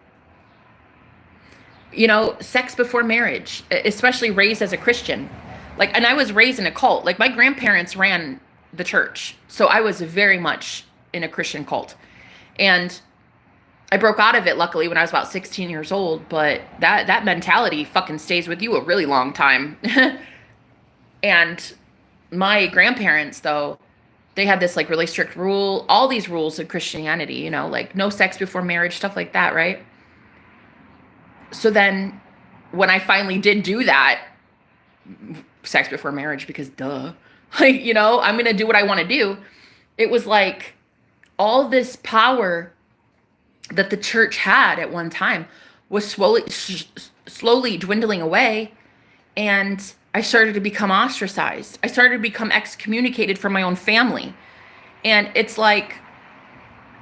You know, sex before marriage, especially raised as a Christian. Like, and I was raised in a cult. Like, my grandparents ran the church. So I was very much in a Christian cult. And I broke out of it, luckily, when I was about 16 years old. But that mentality fucking stays with you a really long time. And my grandparents, though, they had this like really strict rule, all these rules of Christianity, you know, like no sex before marriage, stuff like that, right? So then when I finally did do that, sex before marriage, because duh, like, you know, I'm going to do what I want to do. It was like all this power that the church had at one time was slowly dwindling away. And I started to become ostracized. I started to become excommunicated from my own family. And it's like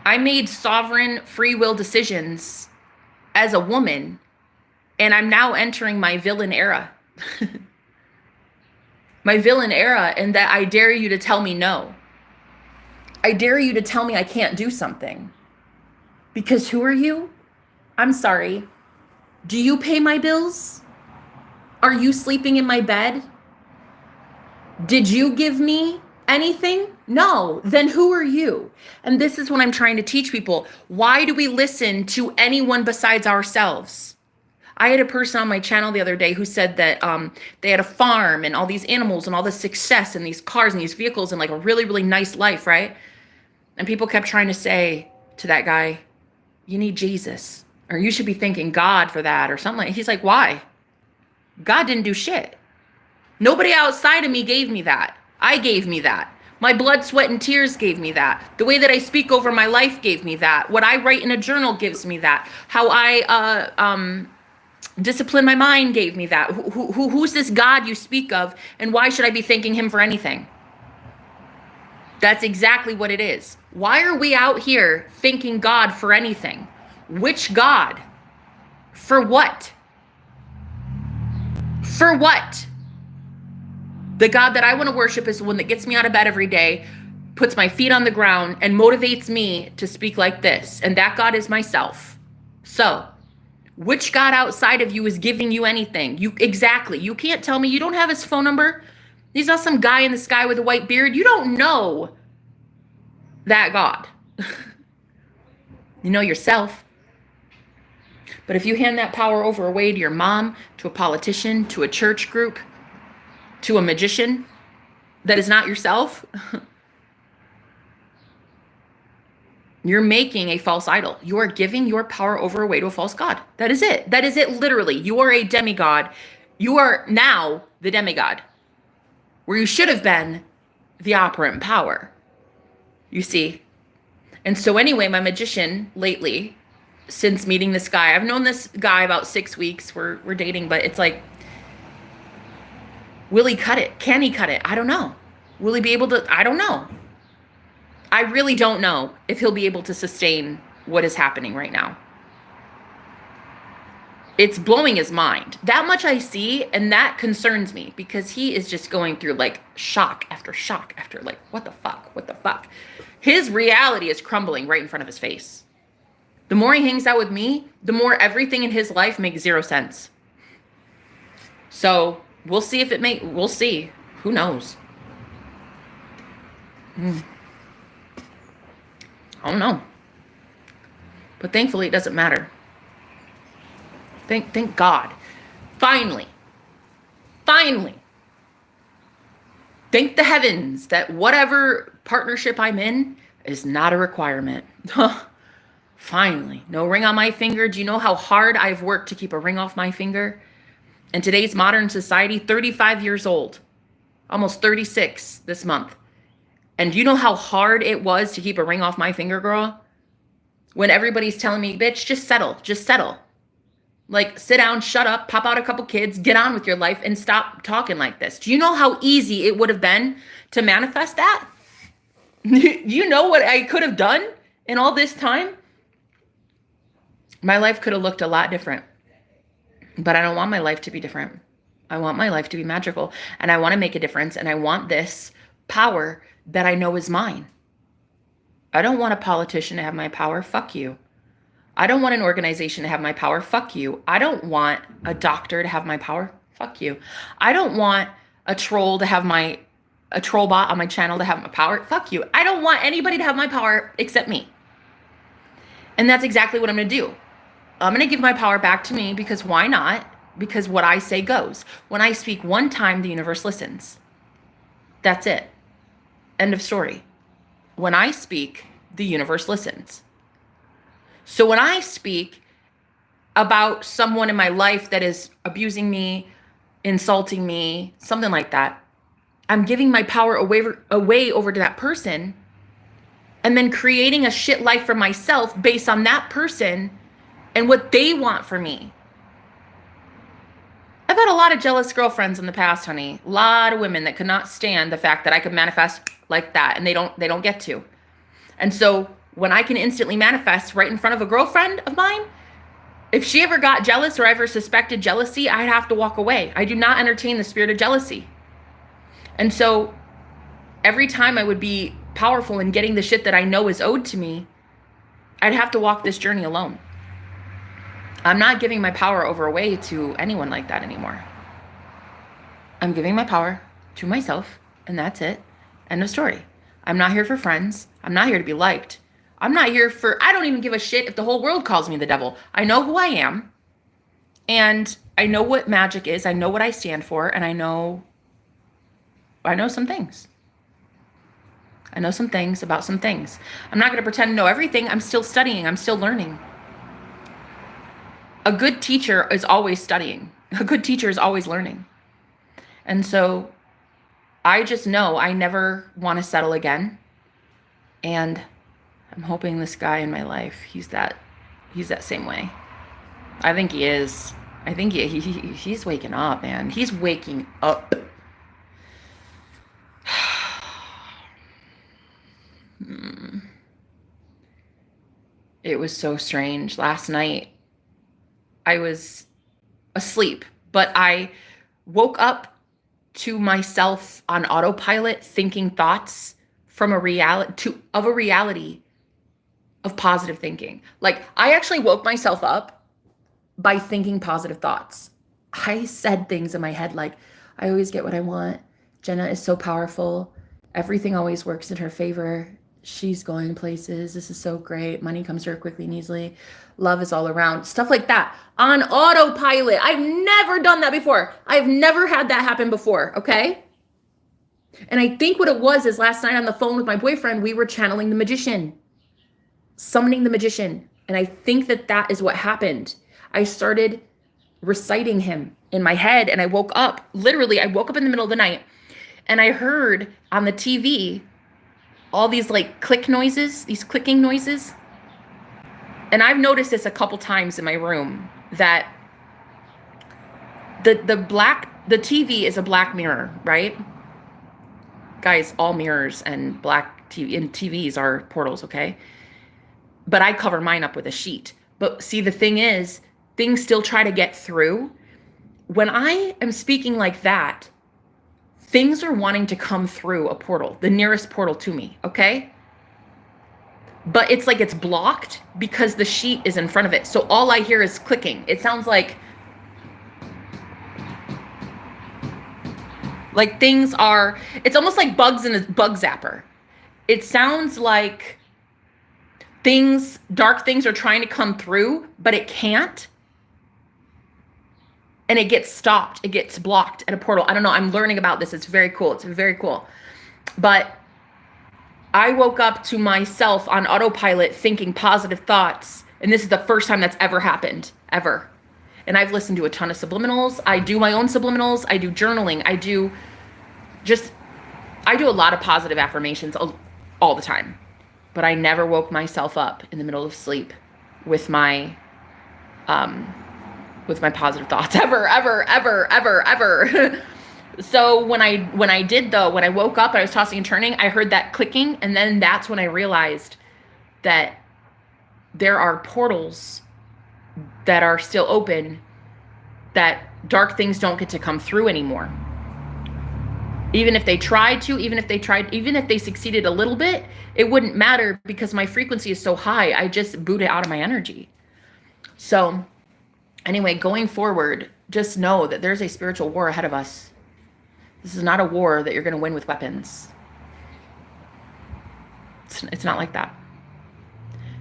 I made sovereign free will decisions as a woman, and I'm now entering my villain era. My villain era, and that I dare you to tell me no. I dare you to tell me I can't do something. Because who are you? I'm sorry. Do you pay my bills? Are you sleeping in my bed? Did you give me anything? No. Then who are you? And this is what I'm trying to teach people. Why do we listen to anyone besides ourselves? I had a person on my channel the other day who said that they had a farm and all these animals and all this success and these cars and these vehicles and like a really, really nice life, right? And people kept trying to say to that guy, you need Jesus, or you should be thanking God for that, or something like. He's like, why? God didn't do shit. Nobody outside of me gave me that. I gave me that. My blood, sweat, and tears gave me that. The way that I speak over my life gave me that. What I write in a journal gives me that. How I discipline my mind gave me that. Who's this God you speak of, and why should I be thanking him for anything? That's exactly what it is. Why are we out here thanking God for anything? Which God? For what? For what? The God that I want to worship is the one that gets me out of bed every day, puts my feet on the ground, and motivates me to speak like this. And that God is myself. So, which God outside of you is giving you anything? Exactly. You can't tell me. You don't have his phone number. He's not some guy in the sky with a white beard. You don't know that God. You know yourself. But if you hand that power over away to your mom, to a politician, to a church group, to a magician that is not yourself, you're making a false idol. You are giving your power over away to a false god. That is it. That is it, literally. You are a demigod. You are now the demigod, where you should have been the operant power. You see? And so anyway, my magician lately, since meeting this guy, I've known this guy about 6 weeks. We're dating, but it's like, will he cut it? Can he cut it? I don't know. Will he be able to? I don't know. I really don't know if he'll be able to sustain what is happening right now. It's blowing his mind. That much I see, and that concerns me, because he is just going through like shock after like, what the fuck? What the fuck? His reality is crumbling right in front of his face. The more he hangs out with me, the more everything in his life makes zero sense. So we'll see if we'll see. Who knows? I don't know. But thankfully, it doesn't matter. Thank God. Finally. Thank the heavens that whatever partnership I'm in is not a requirement. Finally. No ring on my finger. Do you know how hard I've worked to keep a ring off my finger? In today's modern society, 35 years old, almost 36 this month. And do you know how hard it was to keep a ring off my finger, girl? When everybody's telling me, bitch, just settle. Like, sit down, shut up, pop out a couple kids, get on with your life, and stop talking like this. Do you know how easy it would have been to manifest that? You know what I could have done in all this time? My life could have looked a lot different. But I don't want my life to be different. I want my life to be magical. And I want to make a difference. And I want this power that I know is mine. I don't want a politician to have my power. Fuck you. I don't want an organization to have my power. Fuck you. I don't want a doctor to have my power. Fuck you. I don't want a troll to have a troll bot on my channel to have my power. Fuck you. I don't want anybody to have my power except me. And that's exactly what I'm going to do. I'm going to give my power back to me because why not? Because what I say goes. When I speak one time, the universe listens. That's it. End of story. When I speak, the universe listens. So when I speak about someone in my life that is abusing me, insulting me, something like that, I'm giving my power away over to that person and then creating a shit life for myself based on that person and what they want for me. I've had a lot of jealous girlfriends in the past, honey. A lot of women that could not stand the fact that I could manifest like that, and they don't get to. And so when I can instantly manifest right in front of a girlfriend of mine, if she ever got jealous or ever suspected jealousy, I'd have to walk away. I do not entertain the spirit of jealousy. And so every time I would be powerful in getting the shit that I know is owed to me, I'd have to walk this journey alone. I'm not giving my power away to anyone like that anymore. I'm giving my power to myself, and that's it. End of story. I'm not here for friends. I'm not here to be liked. I don't even give a shit if the whole world calls me the devil. I know who I am, and I know what magic is. I know what I stand for, and I know some things. I know some things about some things. I'm not going to pretend to know everything. I'm still studying. I'm still learning. A good teacher is always studying. A good teacher is always learning. And so I just know I never want to settle again. And I'm hoping this guy in my life, he's that same way. I think he is. I think he's waking up, man. He's waking up. It was so strange. Last night, I was asleep, but I woke up to myself on autopilot, thinking thoughts from a reality of positive thinking. Like, I actually woke myself up by thinking positive thoughts. I said things in my head like, I always get what I want. Jenna is so powerful. Everything always works in her favor. She's going places. This is so great. Money comes to her quickly and easily. Love is all around. Stuff like that on autopilot. I've never done that before. I've never had that happen before, okay? And I think what it was is last night on the phone with my boyfriend, we were channeling the magician, summoning the magician. And I think that is what happened. I started reciting him in my head, and I woke up. Literally, I woke up in the middle of the night, and I heard on the TV all these like click noises, these clicking noises. And I've noticed this a couple times in my room that the TV is a black mirror, right? Guys, all mirrors and black TV and TVs are portals, okay? But I cover mine up with a sheet. But see, the thing is, things still try to get through. When I am speaking like that, things are wanting to come through a portal, the nearest portal to me, okay? But it's like it's blocked because the sheet is in front of it. So all I hear is clicking. It sounds like things are, it's almost like bugs in a bug zapper. It sounds like dark things are trying to come through, but it can't. And it gets stopped. It gets blocked at a portal. I don't know. I'm learning about this. It's very cool. It's very cool. But I woke up to myself on autopilot thinking positive thoughts. And this is the first time that's ever happened, ever. And I've listened to a ton of subliminals. I do my own subliminals. I do journaling. I do a lot of positive affirmations all the time. But I never woke myself up in the middle of sleep with my with my positive thoughts ever, ever, ever, ever, ever. So when I woke up and I was tossing and turning, I heard that clicking, and then that's when I realized that there are portals that are still open, that dark things don't get to come through anymore. Even if they succeeded a little bit, it wouldn't matter because my frequency is so high. I just boot it out of my energy. So anyway, going forward, just know that there's a spiritual war ahead of us. This is not a war that you're going to win with weapons. It's not like that.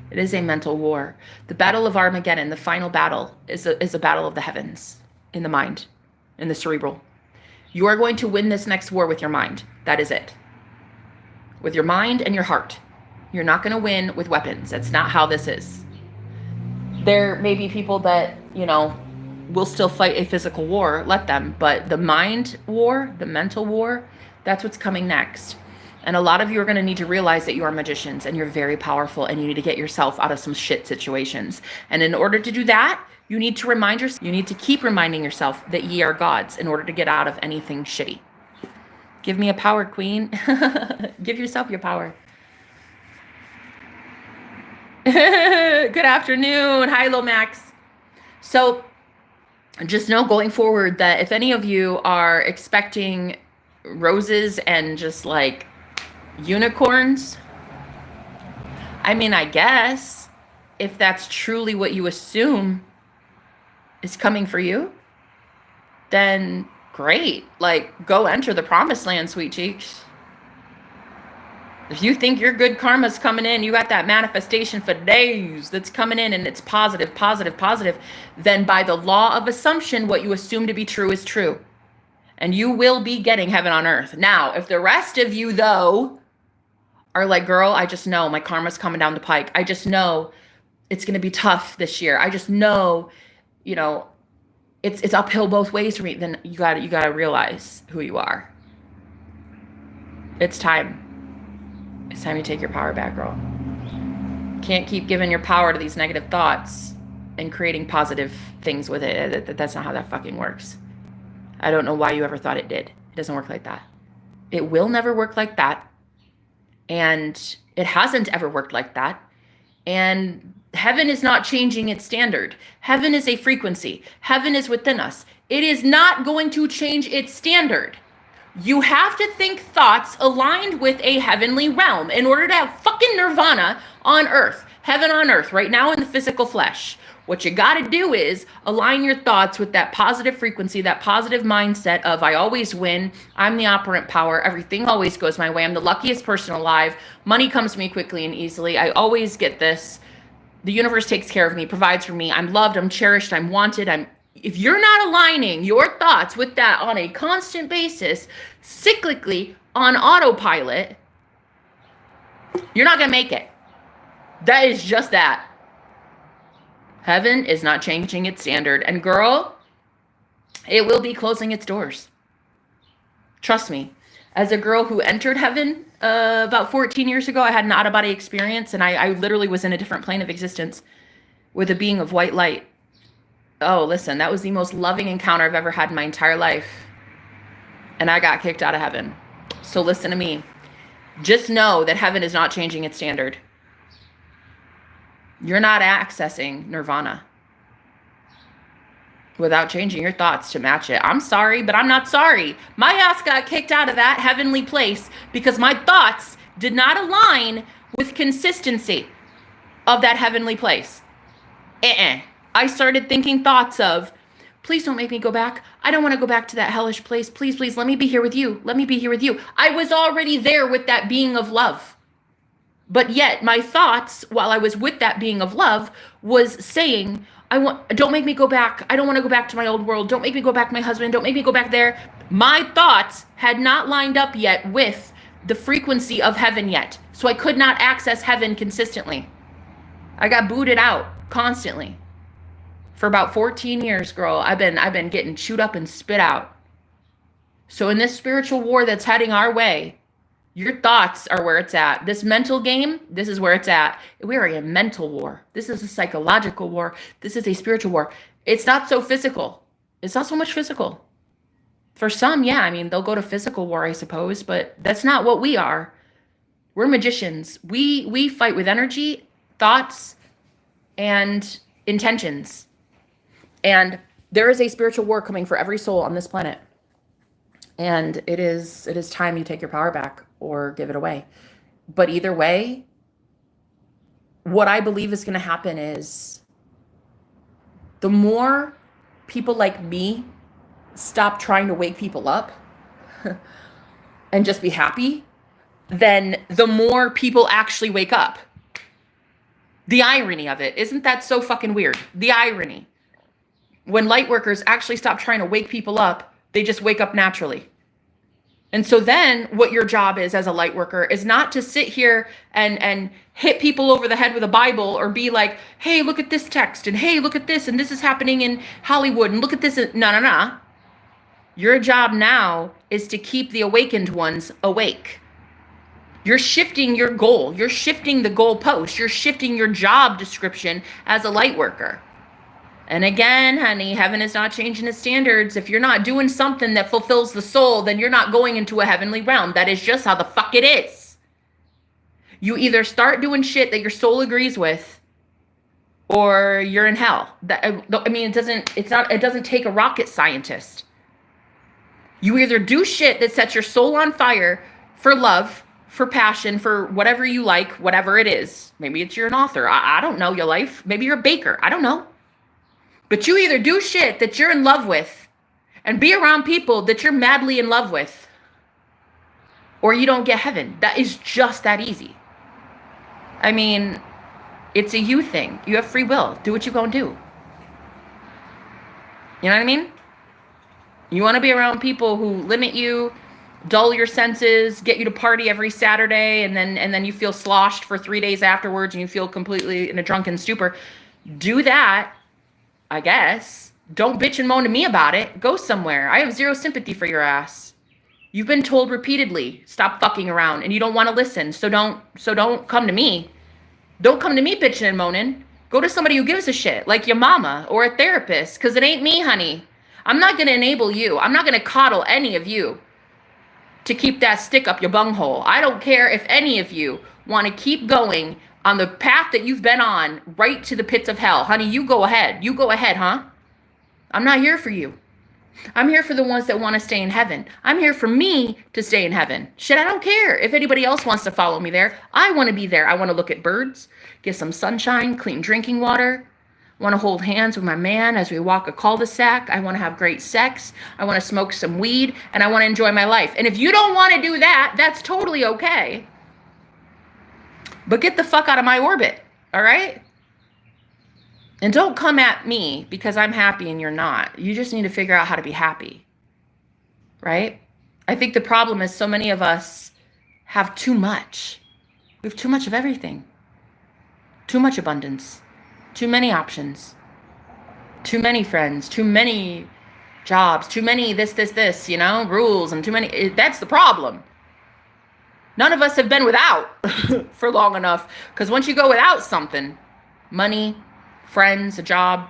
It is a mental war. The battle of Armageddon, the final battle, is a battle of the heavens, in the mind, in the cerebral. You are going to win this next war with your mind. That is it. With your mind and your heart. You're not going to win with weapons. That's not how this is. There may be people that, will still fight a physical war. Let them. But the mind war, the mental war, that's what's coming next. And a lot of you are going to need to realize that you are magicians and you're very powerful and you need to get yourself out of some shit situations. And in order to do that, you need to keep reminding yourself that ye are gods in order to get out of anything shitty. Give me a power, queen. Give yourself your power. Good afternoon. Hi, Lomax. So just know going forward that if any of you are expecting roses and just like unicorns, I guess if that's truly what you assume is coming for you, then great. Like, go enter the promised land, sweet cheeks. If you think your good karma's coming in, you got that manifestation for days that's coming in and it's positive, positive, positive, then by the law of assumption, what you assume to be true is true. And you will be getting heaven on earth. Now, if the rest of you, though, are like, girl, I just know my karma's coming down the pike. I just know it's going to be tough this year. I just know, it's uphill both ways for me. Then you got to realize who you are. It's time. It's time you take your power back, girl. Can't keep giving your power to these negative thoughts and creating positive things with it. That's not how that fucking works. I don't know why you ever thought it did. It doesn't work like that. It will never work like that. And it hasn't ever worked like that. And heaven is not changing its standard. Heaven is a frequency. Heaven is within us. It is not going to change its standard. You have to think thoughts aligned with a heavenly realm in order to have fucking nirvana on earth. Heaven on earth, right now in the physical flesh. What you got to do is align your thoughts with that positive frequency, that positive mindset of I always win, I'm the operant power, everything always goes my way, I'm the luckiest person alive, money comes to me quickly and easily, I always get this, the universe takes care of me, provides for me, I'm loved, I'm cherished, I'm wanted, if you're not aligning your thoughts with that on a constant basis, cyclically on autopilot, you're not going to make it. That is just that. Heaven is not changing its standard. And girl, it will be closing its doors. Trust me. As a girl who entered heaven about 14 years ago, I had an out-of-body experience, and I literally was in a different plane of existence with a being of white light. Oh, listen, that was the most loving encounter I've ever had in my entire life. And I got kicked out of heaven. So listen to me. Just know that heaven is not changing its standard. You're not accessing nirvana without changing your thoughts to match it. I'm sorry, but I'm not sorry. My ass got kicked out of that heavenly place because my thoughts did not align with consistency of that heavenly place. I started thinking thoughts of, please don't make me go back. I don't want to go back to that hellish place. Please, please, let me be here with you. Let me be here with you. I was already there with that being of love. But yet my thoughts, while I was with that being of love, was saying, don't make me go back. I don't want to go back to my old world. Don't make me go back to my husband. Don't make me go back there. My thoughts had not lined up yet with the frequency of heaven yet. So I could not access heaven consistently. I got booted out constantly. For about 14 years, girl, I've been getting chewed up and spit out. So in this spiritual war that's heading our way, Your thoughts are where it's at. This mental game, this is where it's at. We are in a mental war. This is a psychological war. This is a spiritual war. It's not so physical. It's not so much physical. For some, yeah, I mean, they'll go to physical war, I suppose, but that's not what we are. We're magicians. We fight with energy, thoughts, and intentions. And there is a spiritual war coming for every soul on this planet. And it is time you take your power back or give it away. But either way, what I believe is going to happen is the more people like me stop trying to wake people up and just be happy, then the more people actually wake up. The irony of it, isn't that so fucking weird? The irony. When light workers actually stop trying to wake people up, they just wake up naturally. And so then what your job is as a light worker is not to sit here and hit people over the head with a Bible or be like, hey, look at this text, and hey, look at this, and this is happening in Hollywood, and look at this. No. Your job now is to keep the awakened ones awake. You're shifting your goal. You're shifting the goalpost. You're shifting your job description as a light worker. And again, honey, heaven is not changing its standards. If you're not doing something that fulfills the soul, then you're not going into a heavenly realm. That is just how the fuck it is. You either start doing shit that your soul agrees with, or you're in hell. I mean, it doesn't take a rocket scientist. You either do shit that sets your soul on fire for love, for passion, for whatever you like, whatever it is. Maybe you're an author. I don't know your life. Maybe you're a baker. I don't know. But you either do shit that you're in love with and be around people that you're madly in love with, or you don't get heaven. That is just that easy. I mean, it's a you thing. You have free will. Do what you gonna do. You know what I mean? You want to be around people who limit you, dull your senses, get you to party every Saturday, and then you feel sloshed for 3 days afterwards and you feel completely in a drunken stupor. Do that, I guess. Don't bitch and moan to me about it. Go somewhere. I have zero sympathy for your ass. You've been told repeatedly, stop fucking around, and you don't want to listen. So don't come to me. Don't come to me bitching and moaning. Go to somebody who gives a shit, like your mama or a therapist, because it ain't me, honey. I'm not going to enable you. I'm not going to coddle any of you to keep that stick up your bunghole. I don't care if any of you want to keep going on the path that you've been on right to the pits of hell. Honey, you go ahead. You go ahead, huh? I'm not here for you. I'm here for the ones that want to stay in heaven. I'm here for me to stay in heaven. Shit, I don't care if anybody else wants to follow me there. I want to be there. I want to look at birds, get some sunshine, clean drinking water. I want to hold hands with my man as we walk a cul-de-sac. I want to have great sex. I want to smoke some weed, and I want to enjoy my life. And if you don't want to do that, that's totally okay. But get the fuck out of my orbit, all right? And don't come at me because I'm happy and you're not. You just need to figure out how to be happy, right? I think the problem is so many of us have too much. We have too much of everything. Too much abundance. Too many options. Too many friends. Too many jobs. Too many this, rules, and too many. That's the problem. None of us have been without for long enough, because once you go without something, money, friends, a job,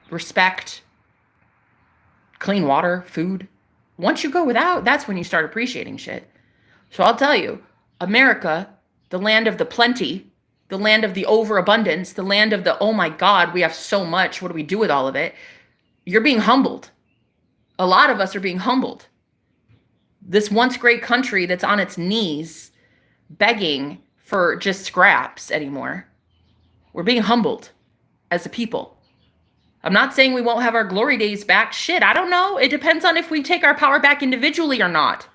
respect, clean water, food, once you go without, that's when you start appreciating shit. So I'll tell you, America, the land of the plenty, the land of the overabundance, the land of the, oh my God, we have so much, what do we do with all of it? You're being humbled. A lot of us are being humbled. This once great country that's on its knees begging for just scraps anymore. We're being humbled as a people. I'm not saying we won't have our glory days back. Shit, I don't know. It depends on if we take our power back individually or not.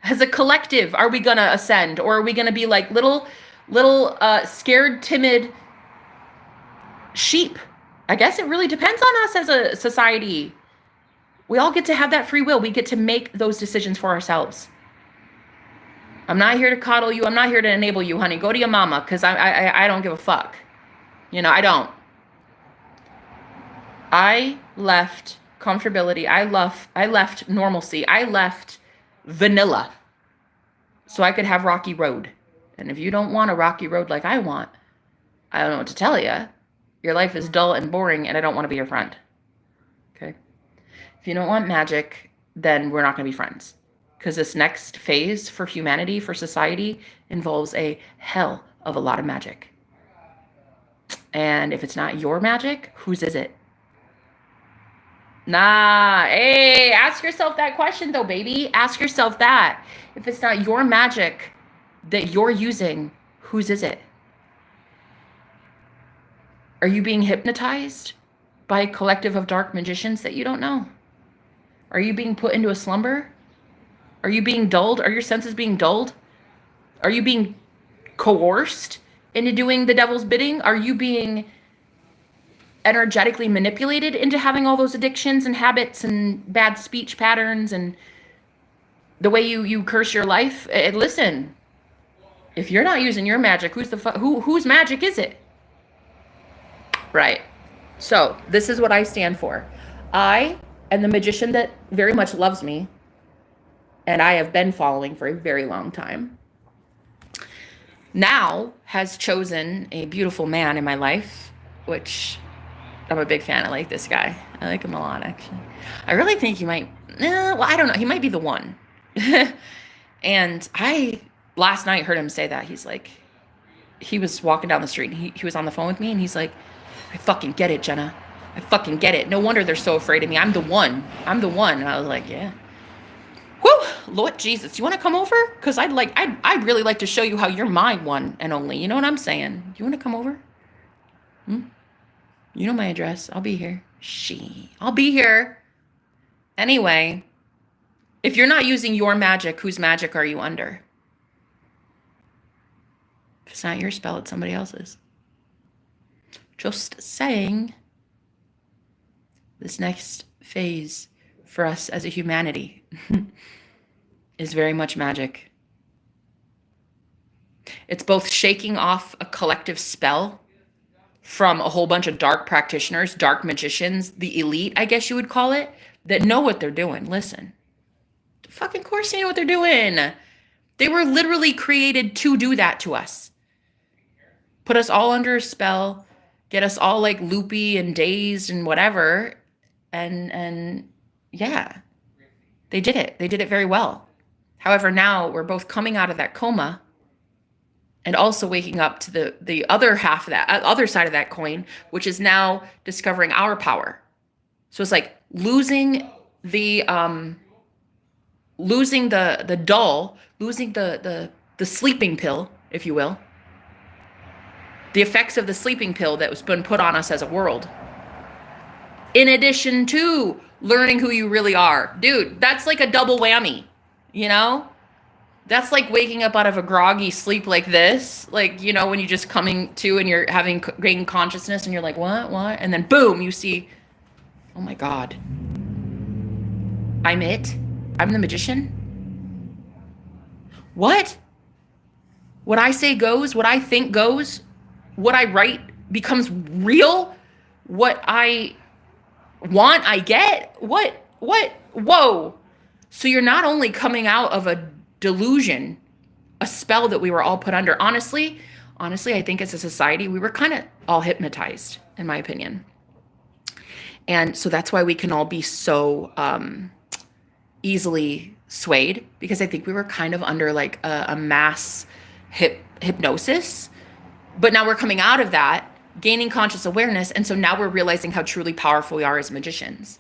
As a collective, are we going to ascend? Or are we going to be like little scared, timid sheep? I guess it really depends on us as a society. We all get to have that free will. We get to make those decisions for ourselves. I'm not here to coddle you. I'm not here to enable you, honey. Go to your mama, because I don't give a fuck. I don't. I left comfortability. I left normalcy. I left vanilla. so I could have rocky road. And if you don't want a rocky road like I want, I don't know what to tell you. Your life is dull and boring, and I don't want to be your friend. Okay? If you don't want magic, then we're not going to be friends. Because this next phase for humanity, for society, involves a hell of a lot of magic. And if it's not your magic, whose is it? Nah, hey, ask yourself that question though, baby. Ask yourself that. If it's not your magic that you're using, whose is it? Are you being hypnotized by a collective of dark magicians that you don't know? Are you being put into a slumber? Are you being dulled? Are your senses being dulled? Are you being coerced into doing the devil's bidding? Are you being energetically manipulated into having all those addictions and habits and bad speech patterns and the way you curse your life? Listen, if you're not using your magic, whose magic is it? Right. So this is what I stand for. I am the magician that very much loves me, and I have been following for a very long time, now has chosen a beautiful man in my life, which I'm a big fan. I like this guy. I like him a lot, actually. I really think he might, well, I don't know. He might be the one. And I, last night, heard him say that. He's like, he was walking down the street, and he was on the phone with me, and he's like, I fucking get it, Jenna. I fucking get it. No wonder they're so afraid of me. I'm the one. I'm the one. And I was like, yeah. Whew, Lord Jesus, you want to come over? Because I'd really like to show you how you're my one and only. You know what I'm saying? You want to come over? You know my address. I'll be here. I'll be here. Anyway, if you're not using your magic, whose magic are you under? If it's not your spell, it's somebody else's. Just saying. This next phase for us as a humanity is very much magic. It's both shaking off a collective spell from a whole bunch of dark practitioners, dark magicians, the elite, I guess you would call it, that know what they're doing. Listen, fucking course they know what they're doing. They were literally created to do that to us. Put us all under a spell, get us all like loopy and dazed and whatever. And yeah, they did it. They did it very well. However, now we're both coming out of that coma and also waking up to the other half of that, other side of that coin, which is now discovering our power. So it's like losing the dull, losing the sleeping pill, if you will, the effects of the sleeping pill that was been put on us as a world. In addition to learning who you really are. Dude, that's like a double whammy, you know? That's like waking up out of a groggy sleep like this. Like, you know, when you're just coming to and you're gaining consciousness and you're like, what? And then boom, you see, oh my God. I'm it? I'm the magician? What? What I say goes, what I think goes, what I write becomes real, what I want, I get? What? Whoa. So you're not only coming out of a delusion, a spell that we were all put under. Honestly, I think as a society, we were kind of all hypnotized, in my opinion. And so that's why we can all be so easily swayed, because I think we were kind of under like a mass hypnosis. But now we're coming out of that, gaining conscious awareness, and so now we're realizing how truly powerful we are as magicians.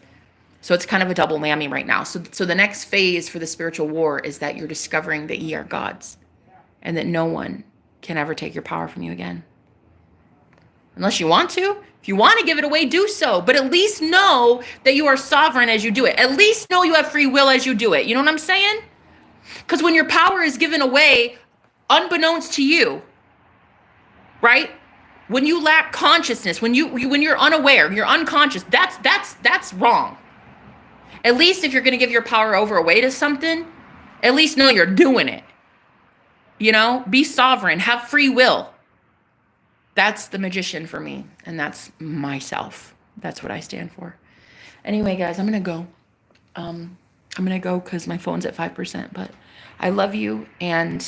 So it's kind of a double whammy right now. So the next phase for the spiritual war is that you're discovering that ye are gods, and that no one can ever take your power from you again. Unless you want to. If you want to give it away, do so. But at least know that you are sovereign as you do it. At least know you have free will as you do it. You know what I'm saying? Because when your power is given away, unbeknownst to you, right? When you lack consciousness, when you're unaware, you're unconscious, that's wrong. At least if you're going to give your power away to something, at least know you're doing it. You know, be sovereign, have free will. That's the magician for me, and that's myself. That's what I stand for. Anyway, guys, I'm going to go. I'm going to go because my phone's at 5%, but I love you. And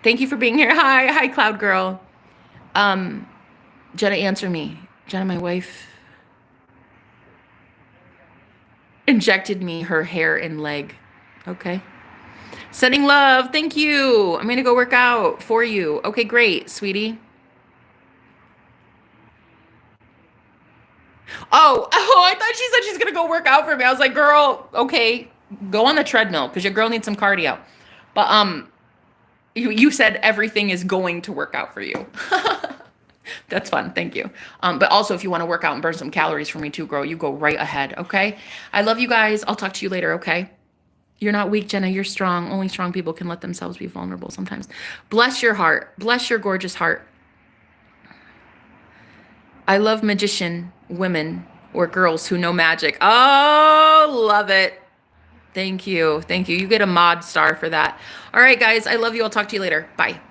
thank you for being here. Hi, Cloud Girl. Jenna, answer me. Jenna, my wife injected me her hair and leg. Okay. Sending love. Thank you. I'm going to go work out for you. Okay, great, sweetie. Oh, I thought she said she's going to go work out for me. I was like, girl, okay, go on the treadmill because your girl needs some cardio. But you said everything is going to work out for you. That's fun. Thank you. But also, if you want to work out and burn some calories for me too, girl, you go right ahead. Okay. I love you guys. I'll talk to you later. Okay. You're not weak, Jenna. You're strong. Only strong people can let themselves be vulnerable sometimes. Bless your heart. Bless your gorgeous heart. I love magician women or girls who know magic. Oh, love it. Thank you. Thank you. You get a mod star for that. All right, guys. I love you. I'll talk to you later. Bye.